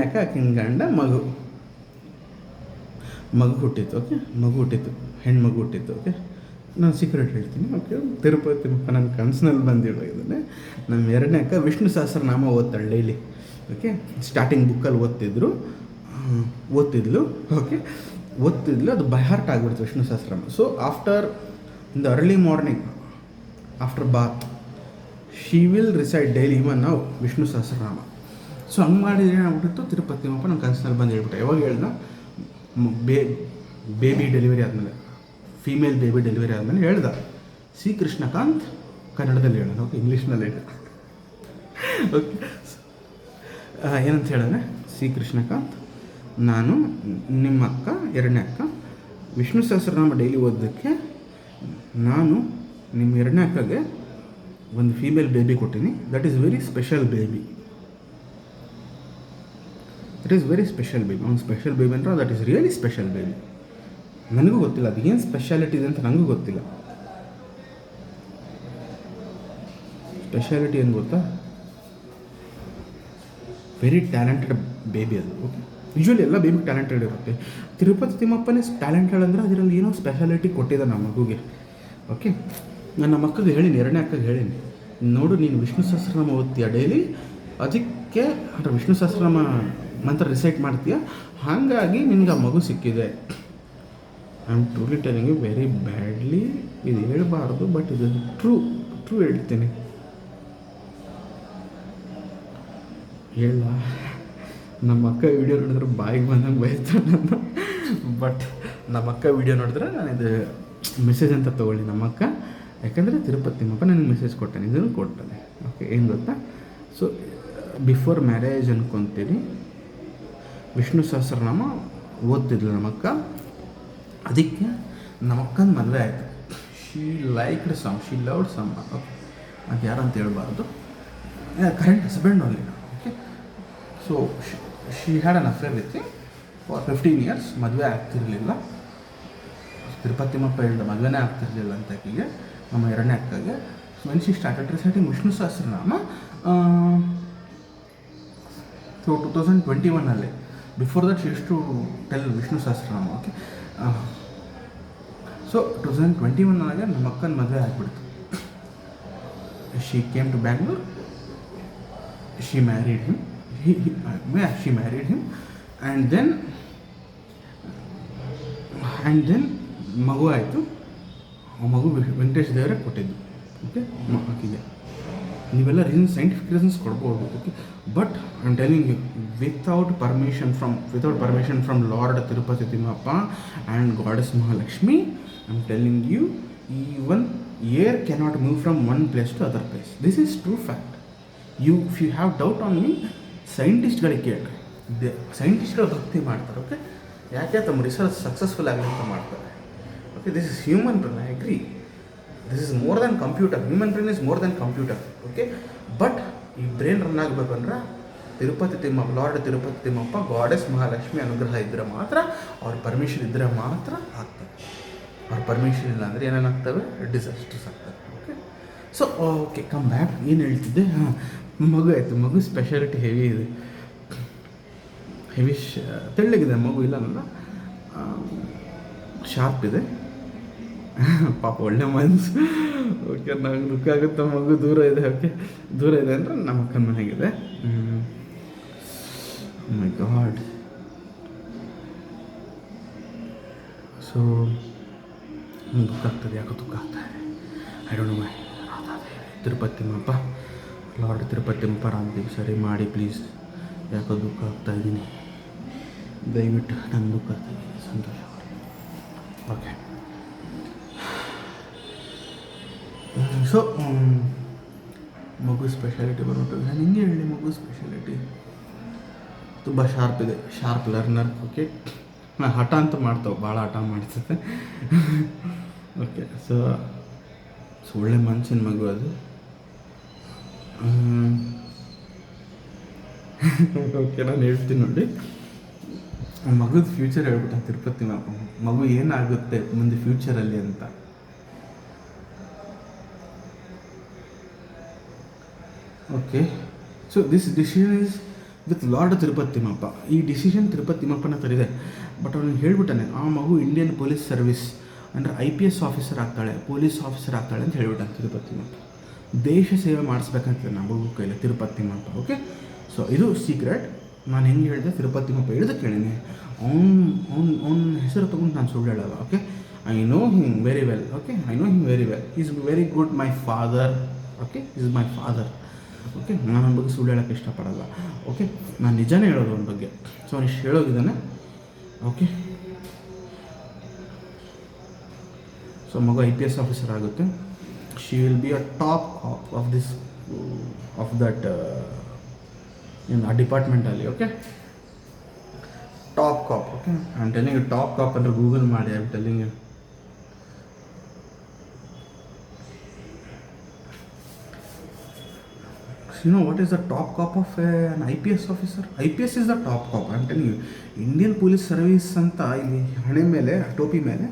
Speaker 1: ಅಕ್ಕ, ಆಕಿನ ಗಂಡ, ಮಗು ಹುಟ್ಟಿತ್ತು. ಓಕೆ, ಹೆಣ್ಮಗು ಹುಟ್ಟಿತ್ತು. ಓಕೆ, ನಾನು ಸೀಕ್ರೆಟ್ ಹೇಳ್ತೀನಿ. ಓಕೆ, ತಿರುಪತಿ ತಿಮ್ಮಪ್ಪ ನನ್ನ ಕನಸಿನಲ್ಲಿ ಬಂದಿರೋ ಇದನ್ನೇ. ನಮ್ಮ ಎರಡನೇ ಅಕ್ಕ ವಿಷ್ಣು ಸಹಸ್ರನಾಮ ಓದ್ತಾಳೆ ಡೈಲಿ. ಓಕೆ, ಸ್ಟಾರ್ಟಿಂಗ್ ಬುಕ್ಕಲ್ಲಿ ಓದ್ತಿದ್ಲು. ಓದ್ತಿದ್ಲು, ಅದು ಬೈ ಹಾರ್ಟ್ ಆಗಿಬಿಡ್ತು Vishnu Sahasranama. So after in the early morning, after bath, she will recite daily even ನಾವು ವಿಷ್ಣು ಸಹಸ್ರನಾಮ. ಸೊ ಹಂಗೆ ಮಾಡಿದ್ರೆ ಏನಾಗ್ಬಿಟ್ಟಿತ್ತು, ತಿರುಪತಿ ತಿಮ್ಮಪ್ಪ ನನ್ನ ಕನಸಿನಲ್ಲಿ ಬಂದು ಹೇಳ್ಬಿಟ್ಟೆ. ಯಾವಾಗ ಹೇಳ್ದ, ಬೇಬಿ ಡೆಲಿವರಿ ಆದಮೇಲೆ, ಫೀಮೇಲ್ ಬೇಬಿ ಡೆಲಿವರಿ ಆದಮೇಲೆ ಹೇಳ್ದ, ಸಿ ಕೃಷ್ಣಕಾಂತ್, ಕನ್ನಡದಲ್ಲಿ ಹೇಳೋಣ. ಓಕೆ, ಇಂಗ್ಲೀಷ್ನಲ್ಲಿ ಹೇಳ. ಓಕೆ, ಏನಂತ ಹೇಳಿದ್ರೆ, ಸಿ ಕೃಷ್ಣಕಾಂತ್, ನಾನು ನಿಮ್ಮ ಅಕ್ಕ, ಎರಡನೇ ಅಕ್ಕ, ವಿಷ್ಣು ಸಹಸ್ರನಾಮ ಡೈಲಿ ಓದೋದಕ್ಕೆ ನಾನು ನಿಮ್ಮ ಎರಡನೇ ಅಕ್ಕಗೆ ಒಂದು ಫೀಮೇಲ್ ಬೇಬಿ ಕೊಟ್ಟೀನಿ. That is very special baby. ಅವ್ನು ಸ್ಪೆಷಲ್ ಬೇಬಿ ಅಂದ್ರೆ that is really special baby. ನನಗೂ ಗೊತ್ತಿಲ್ಲ ಅದು ಏನು ಸ್ಪೆಷಾಲಿಟಿ ಇದೆ ಅಂತ, ನನಗೂ ಗೊತ್ತಿಲ್ಲ. ಸ್ಪೆಷಾಲಿಟಿ ಏನು ಗೊತ್ತಾ, ವೆರಿ ಟ್ಯಾಲೆಂಟೆಡ್ ಬೇಬಿ ಅದು. ಓಕೆ, ಯೂಶ್ವಲಿ ಎಲ್ಲ ಬೇಬಿಗೆ ಟ್ಯಾಲೆಂಟೆಡ್ ಇರುತ್ತೆ. ತಿರುಪತಿ ತಿಮ್ಮಪ್ಪನೇ ಟ್ಯಾಲೆಂಟೆಡ್ ಅಂದರೆ ಅದರಲ್ಲಿ ಏನೋ ಸ್ಪೆಷಾಲಿಟಿ ಕೊಟ್ಟಿದ್ದ ನಮ್ಮ ಮಗುಗೆ. ಓಕೆ, ನಾನು ನಮ್ಮ ಅಕ್ಕಗೆ ಹೇಳೀನಿ, ಎರಡನೇ ಅಕ್ಕಗೆ ಹೇಳೀನಿ, ನೋಡು ನೀನು ವಿಷ್ಣು ಸಹಸ್ರನಾಮ ಓದ್ತೀಯ ಡೈಲಿ, ಅದಕ್ಕೆ ಅಂದರೆ ವಿಷ್ಣು ಸಹಸ್ರನಾಮ ಮಂತ್ರ ರಿಸೈಟ್ ಮಾಡ್ತೀಯ, ಹಾಗಾಗಿ ನಿನಗೆ ಆ ಮಗು ಸಿಕ್ಕಿದೆ. I am truly telling you, very badly, ಇದು ಹೇಳ್ಬಾರ್ದು, ಬಟ್ ಇದು ಟ್ರೂ ಹೇಳ್ತೀನಿ. ಹೇಳ, ನಮ್ಮ ಅಕ್ಕ ವಿಡಿಯೋ ನೋಡಿದ್ರೆ ಬಾಯಿಗೆ ಬಂದಂಗೆ ಬೈತಾಳೆ ನನ್ನ. ಬಟ್ ನಮ್ಮ ಅಕ್ಕ ವಿಡಿಯೋ ನೋಡಿದ್ರೆ ನಾನು ಇದು ಮೆಸೇಜ್ ಅಂತ ತೊಗೊಳ್ಳಿ ನಮ್ಮ ಅಕ್ಕ. ಯಾಕಂದರೆ ತಿರುಪತಿ ತಿಮ್ಮಪ್ಪ ನನಗೆ ಮೆಸೇಜ್ ಕೊಟ್ಟಾನೆ, ಇದನ್ನು ಕೊಡ್ತಾನೆ. ಓಕೆ, ಏನು ಗೊತ್ತಾ, ಸೊ ಬಿಫೋರ್ ಮ್ಯಾರೇಜ್ ಅನ್ಕೊತೀನಿ ವಿಷ್ಣು ಸಹಸ್ರನಾಮ ಓದ್ತಿದ್ಲು ನಮ್ಮಕ್ಕ. ಅದಕ್ಕೆ ನಮ್ಮಕ್ಕನ ಮದುವೆ ಆಯಿತು. She liked some, she loved some. Okay, ಅದು ಯಾರಂತ ಹೇಳ್ಬಾರ್ದು, ಕರೆಂಟ್ ಹಸ್ಬೆಂಡ್ ಅಲ್ಲಿ. Okay, so she had an affair with for 15 years. ಮದುವೆ ಆಗ್ತಿರಲಿಲ್ಲ. ತಿರುಪತಿ ಮಪ್ಪ ಹೇಳಿದ ಮದುವೆನೇ ಆಗ್ತಿರಲಿಲ್ಲ ಅಂತ ಆಕೆಗೆ, ನಮ್ಮ ಎರಡನೇ ಅಕ್ಕಗೆ. When she started reciting Vishnu Sahasranama, so 2021 before that she use to tell Vishnu Sahasranama. Okay, so 2021 ನಮ್ಮ ಅಕ್ಕನ ಮದುವೆ ಆಗಿಬಿಡ್ತು. She came to Bangalore, she married him, she married him and then ಮಗು ಆಯಿತು. ಮಗು ವೆಂಕಟೇಶ್ ದೇವರೇ ಕೊಟ್ಟಿದ್ದು. ಓಕೆ, ಆಕೆಗೆ ನೀವೆಲ್ಲ ಸೈಂಟಿಫಿಕ್ ರೀಸನ್ಸ್ ಕೊಡ್ಬೋದು. Okay, but I am telling you, without permission from Lord Tirupati Timmappa and goddess Mahalakshmi, I am telling you, even air cannot move from one place to other place. This is true fact. If you have doubt on me, ಸೈಂಟಿಸ್ಟ್ಗಳಿಗೆ ಕೇಳ್ರಿ. ಸೈಂಟಿಸ್ಟ್ಗಳು ಭಕ್ತಿ ಮಾಡ್ತಾರೆ. Okay, ಯಾಕೆ ತಮ್ಮ research successful ಆಗಲಿ ಅಂತ ಮಾಡ್ತಾರೆ. Okay, this is human brain, I agree. This is more than computer. Human brain is more than computer. Okay, but ಈ ಬ್ರೈನ್ ರನ್ ಆಗಬೇಕಂದ್ರೆ ತಿರುಪತಿ ತಿಮ್ಮಪ್ಪ, ಲಾರ್ಡ್ ತಿರುಪತಿ ತಿಮ್ಮಪ್ಪ, ಗಾಡೆಸ್ ಮಹಾಲಕ್ಷ್ಮಿ ಅನುಗ್ರಹ ಇದ್ದರೆ ಮಾತ್ರ, ಅವ್ರ ಪರ್ಮಿಷನ್ ಇದ್ದರೆ ಮಾತ್ರ ಆಗ್ತದೆ. ಅವ್ರ ಪರ್ಮಿಷನ್ ಇಲ್ಲ ಅಂದರೆ ಏನೇನಾಗ್ತವೆ? ಡಿಸಾಸ್ಟರ್ಸ್ ಆಗ್ತವೆ. Okay, so okay, come back. ಏನು ಹೇಳ್ತಿದ್ದೆ? ಹಾಂ, ಮಗು ಆಯಿತು. ಮಗು ಸ್ಪೆಷಾಲಿಟಿ ಹೆವಿ ಇದೆ, ಹೆವಿ ತೆಳ್ಳಗಿದೆ ಮಗು. ಇಲ್ಲ ನನ್ನ ಶಾರ್ಪ್ ಇದೆ ಪಾಪ, ಒಳ್ಳೆ ಮನಸ್ಸು. ಓಕೆ, ನಂಗೆ ದುಃಖ ಆಗುತ್ತೆ. ಮಗು ದೂರ ಇದೆ. ಓಕೆ, ದೂರ ಇದೆ ಅಂದರೆ ನಮ್ಮ ಅಕ್ಕನ ಮನೆಗಿದೆ. ಮೈ ಗಾಡ್. ಸೊ ದುಃಖ ಆಗ್ತದೆ. ಯಾಕೋ ದುಃಖ ಆಗ್ತಾಯಿದೆ, I don't know why. Tirupati Thimmappa, lord Tirupati Thimmappa Ramdev ಸರಿ ಮಾಡಿ ಪ್ಲೀಸ್. ಯಾಕೋ ದುಃಖ ಆಗ್ತಾಯಿದ್ದೀನಿ, ದಯವಿಟ್ಟು ನಾನು ದುಃಖ ಆಗ್ತಾಯಿದ್ದೀನಿ. ಸಂತೋಷ. ಓಕೆ, ಸೊ ಮಗು ಸ್ಪೆಷಾಲಿಟಿ ಬಂದ್ಬಿಟ್ಟು, ನಾನು ಹಿಂಗೆ ಹೇಳಿ, ಮಗು ಸ್ಪೆಷಾಲಿಟಿ ತುಂಬ ಶಾರ್ಪ್ ಇದೆ, ಶಾರ್ಪ್ ಲರ್ನರ್. ಓಕೆ, ಹಠ ಅಂತ ಮಾಡ್ತಾವೆ, ಭಾಳ ಹಠ ಮಾಡ್ತದೆ. ಓಕೆ, ಸೊ ಒಳ್ಳೆ ಮನ್ಸಿನ ಮಗು ಅದು. ಓಕೆ, ನಾನು ಹೇಳ್ತೀನಿ ನೋಡಿ, ಮಗುದ ಫ್ಯೂಚರ್ ಹೇಳ್ಬಿಟ್ಟ ತಿರುಪತಿ ಮಗು ಏನಾಗುತ್ತೆ ಮುಂದೆ ಫ್ಯೂಚರಲ್ಲಿ ಅಂತ. Okay, so this decision is with lord Tirupati Thimmappa. ಈ ಡಿಸಿಷನ್ ತಿರುಪತಿ ತಿಮ್ಮಪ್ಪನ ತರಿದೆ. ಬಟ್ ಅವನಿಗೆ ಹೇಳ್ಬಿಟ್ಟಾನೆ, ಆ ಮಗು ಇಂಡಿಯನ್ ಪೊಲೀಸ್ ಸರ್ವಿಸ್ ಅಂದರೆ IPS ಆಫೀಸರ್ ಆಗ್ತಾಳೆ, ಪೊಲೀಸ್ ಆಫೀಸರ್ ಆಗ್ತಾಳೆ ಅಂತ ಹೇಳ್ಬಿಟ್ಟಾನೆ ತಿರುಪತಿ ತಿಮ್ಮಪ್ಪ. ದೇಶ ಸೇವೆ ಮಾಡಿಸ್ಬೇಕಂತ ಮಗು ಕೈಲಿ ತಿರುಪತಿ ತಿಮ್ಮಪ್ಪ. ಓಕೆ, ಸೊ ಇದು ಸೀಕ್ರೆಟ್. ನಾನು ಹೆಂಗೆ ಹೇಳಿದೆ, ತಿರುಪತಿ ತಿಮ್ಮಪ್ಪ ಹೇಳಿದ ಕೇಳೀನಿ. ಅವ್ನ ಹೆಸರು ತೊಗೊಂಡು ನಾನು ಸುಳ್ಳು ಹೇಳಲ್ಲ. Okay, I know him very well. Okay, I know him very well. Is very good my father. Okay, is my father. Okay, ನಾನು ಅವನ ಬಗ್ಗೆ ಸುಳ್ಳು ಹೇಳೋಕ್ಕೆ ಇಷ್ಟಪಡಲ್ಲ. ಓಕೆ, ನಾನು ನಿಜನೇ ಹೇಳೋದು ಅವನ ಬಗ್ಗೆ. ಸೊ ಅವನಿಷ್ಟು ಹೇಳೋಗಿದ್ದಾನೆ. ಓಕೆ, ಸೊ ಮಗು IPS ಆಫೀಸರ್ ಆಗುತ್ತೆ. She will be a top of that in ಆ ಡಿಪಾರ್ಟ್ಮೆಂಟಲ್ಲಿ. Okay, top cop. Okay, I am telling you, top cop ಅಂದರೆ ಗೂಗಲ್ ಮಾಡಿ. I am telling you. You know what is the top cop of an IPS officer? IPS is the top cop. I am telling you. Indian police service ಅಂತ ಇಲ್ಲಿ ಹಣೆ ಮೇಲೆ, ಟೋಪಿ ಮೇಲೆ,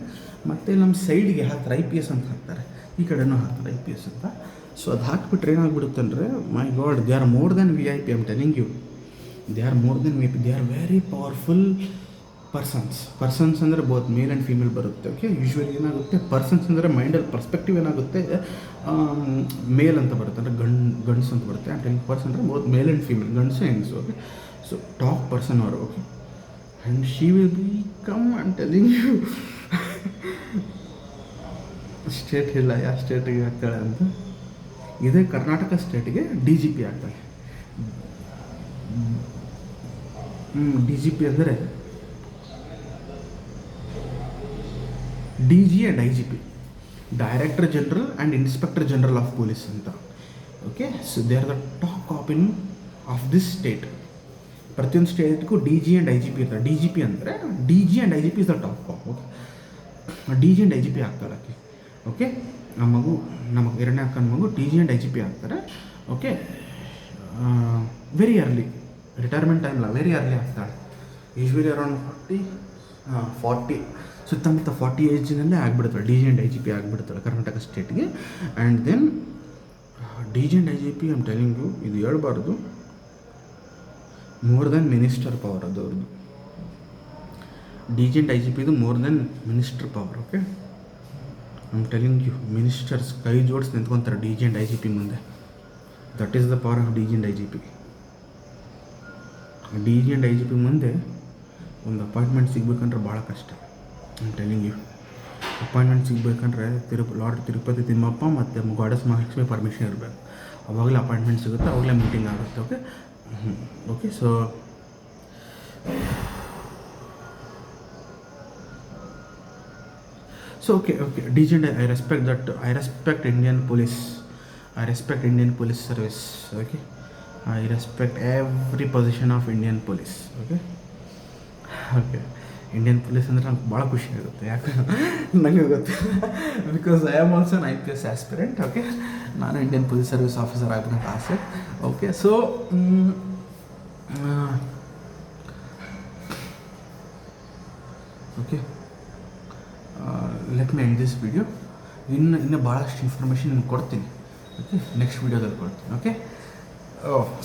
Speaker 1: ಮತ್ತು ನಮ್ಮ ಸೈಡ್ಗೆ ಹಾಕ್ತಾರೆ IPS ಅಂತ ಹಾಕ್ತಾರೆ, ಈ ಕಡೆನೂ ಹಾಕ್ತಾರೆ IPS ಅಂತ. ಸೊ ಅದು ಹಾಕ್ಬಿಟ್ರೆ ಏನಾಗ್ಬಿಡುತ್ತೆ ಅಂದರೆ, my god, they are more than VIP. I am telling you, they are more than VIP. They are very powerful persons ಅಂದರೆ ಬೋತ್ ಮೇಲ್ ಆ್ಯಂಡ್ ಫೀಮೇಲ್ ಬರುತ್ತೆ. ಓಕೆ, ಯೂಶ್ವಲಿ ಏನಾಗುತ್ತೆ, ಪರ್ಸನ್ಸ್ ಅಂದರೆ ಮೈಂಡಲ್ಲಿ ಪರ್ಸ್ಪೆಕ್ಟಿವ್ ಏನಾಗುತ್ತೆ, ಮೇಲ್ ಅಂತ ಬರುತ್ತೆ, ಅಂದರೆ ಗಂಡಸು ಅಂತ ಬರುತ್ತೆ. ಆ್ಯಂಡ್ 10% ಅಂದರೆ ಬೋತ್ ಮೇಲ್ ಆ್ಯಂಡ್ ಫೀಮೇಲ್, ಗಂಡಸು ಹೆಂಗಸು. ಓಕೆ, ಸೊ ಟಾಪ್ ಪರ್ಸನ್ ಅವರು. Okay, and she will become, I am telling you. State ಇಲ್ಲ ಯಾವ ಸ್ಟೇಟಿಗೆ ಆಗ್ತಾಳೆ ಅಂತ. ಇದೇ ಕರ್ನಾಟಕ ಸ್ಟೇಟಿಗೆ DGP ಆಗ್ತಾಳೆ. DGP ಅಂದರೆ DG and IGP, director general and inspector general of police ಅಂತ. Okay, so they are the top cop in of this state. ಪ್ರತಿಯೊಂದು ಸ್ಟೇಟ್ಗೂ DG ಆ್ಯಂಡ್ IGP ಇರ್ತಾರೆ. DGP ಅಂದರೆ DG and IGP is the top cop. Okay, DG and IGP ಆಗ್ತಾರೆ ಆಕೆ. Okay, ಆ ಮಗು, ನಮ್ಮ ಎರಡನೇ ಅಕ್ಕನ ಮಗು DG ಆ್ಯಂಡ್ IGP ಆಗ್ತಾರೆ. Okay, very early retirement time ಇಲ್ಲ, ವೆರಿ ಅರ್ಲಿ ಆಗ್ತಾಳೆ. ಯೂಶ್ವಲಿ ಅರೌಂಡ್ 40 ಸುತ್ತಮುತ್ತ 40 ಏಜ್ನಲ್ಲೇ ಆಗಿಬಿಡ್ತಾಳೆ. D G and I G P ಆಗಿಬಿಡ್ತಾಳೆ ಕರ್ನಾಟಕ ಸ್ಟೇಟ್ಗೆ. And then D G and I G P I'm telling you, ಇದು ಹೇಳ್ಬಾರ್ದು, ಮೋರ್ ದೆನ್ ಮಿನಿಸ್ಟರ್ ಪವರ್ ಅದು ಅವ್ರದ್ದು. D G and I G ಪಿದು more than minister power. Okay, I'm telling you, ministers ಕೈ ಜೋಡಿಸಿ ನಿಂತ್ಕೊತಾರೆ D G and I G P ಮುಂದೆ. That is the power of D G and I G P. D G and I G P ಮುಂದೆ ಒಂದು appointment ಸಿಗ್ಬೇಕಂದ್ರೆ ಭಾಳ ಕಷ್ಟ. I'm telling you, appointment ಸಿಗಬೇಕಂದ್ರೆ ಲಾರ್ಡ್ ತಿರುಪತಿ ತಿಮ್ಮಪ್ಪ ಮತ್ತು ಗಾಡೆಸ್ ಮಹಾಲಕ್ಷ್ಮಿ ಪರ್ಮಿಷನ್ ಇರಬೇಕು. ಅವಾಗಲೇ ಅಪಾಯಿಂಟ್ಮೆಂಟ್ ಸಿಗುತ್ತೆ, ಅವಾಗಲೇ ಮೀಟಿಂಗ್ ಆಗುತ್ತೆ. Okay okay so okay D G and I respect that. I respect Indian police. I respect Indian police service. Okay, I respect every position of Indian police. Okay, Indian police ಅಂದರೆ ನಂಗೆ ಭಾಳ ಖುಷಿ ಆಗುತ್ತೆ. ಯಾಕೆ ನನಗೆ ಗೊತ್ತು, because I am also an IPS aspirant. Okay, ನಾನು Indian police service officer ಆಗಬೇಕಂತ ಆಸೆ. Okay, so okay let me end this video. ಇನ್ನೂ ಭಾಳಷ್ಟು ಇನ್ಫಾರ್ಮೇಷನ್ ನಿಮ್ಗೆ ಕೊಡ್ತೀನಿ. ಓಕೆ, ನೆಕ್ಸ್ಟ್ ವೀಡಿಯೋದಲ್ಲಿ ಕೊಡ್ತೀನಿ. ಓಕೆ,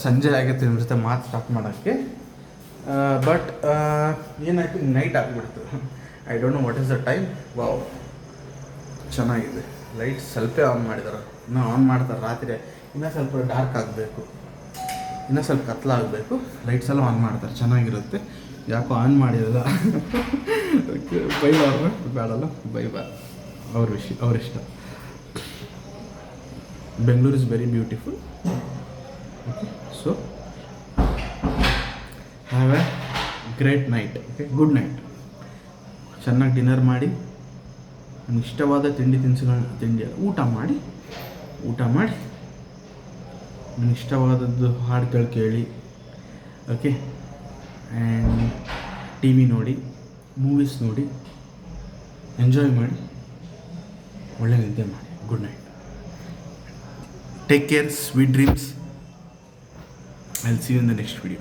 Speaker 1: ಸಂಜೆ ಆಗೈತೆ ನಿಮ್ಮ ಜೊತೆ ಮಾತು ಸ್ಟಾರ್ಟ್ ಮಾಡೋಕ್ಕೆ. ಬಟ್ ಏನಾಯಿತು, ನೈಟ್ ಆಗಿಬಿಡ್ತು. I don't know what is the time. Wow, ಚೆನ್ನಾಗಿದೆ. ಲೈಟ್ ಸ್ವಲ್ಪ ಆನ್ ಮಾಡಿದ್ದಾರೆ, ಇನ್ನೂ ಆನ್ ಮಾಡ್ತಾರೆ ರಾತ್ರಿ. ಇನ್ನೂ ಸ್ವಲ್ಪ ಡಾರ್ಕ್ ಆಗಬೇಕು, ಇನ್ನೂ ಸ್ವಲ್ಪ ಕತ್ಲಾಗಬೇಕು, ಲೈಟ್ಸ್ ಎಲ್ಲ ಆನ್ ಮಾಡ್ತಾರೆ, ಚೆನ್ನಾಗಿರುತ್ತೆ. ಯಾಕೋ ಆನ್ ಮಾಡಿರಲ್ಲ. ಓಕೆ, ಬೈ ಅವ್ರ ಬೇಡಲ್ಲ, ಬೈ ಅವ್ರಿಷ್ಟ. Bengaluru is very beautiful. Okay, so have a great night. Okay, good night. ಚೆನ್ನಾಗಿ ಡಿನ್ನರ್ ಮಾಡಿ, ನಮ್ಗೆ ಇಷ್ಟವಾದ ತಿಂಡಿ ಊಟ ಮಾಡಿ ನಮ್ಗೆ ಇಷ್ಟವಾದದ್ದು ಹಾಡುಗಳು ಕೇಳಿ. ಓಕೆ, ಆ್ಯಂಡ್ ಟಿ ವಿ ನೋಡಿ, ಮೂವೀಸ್ ನೋಡಿ, ಎಂಜಾಯ್ ಮಾಡಿ, ಒಳ್ಳೆ ನಿದ್ದೆ ಮಾಡಿ. Good night. Take care, sweet dreams. I'll see you in the next video.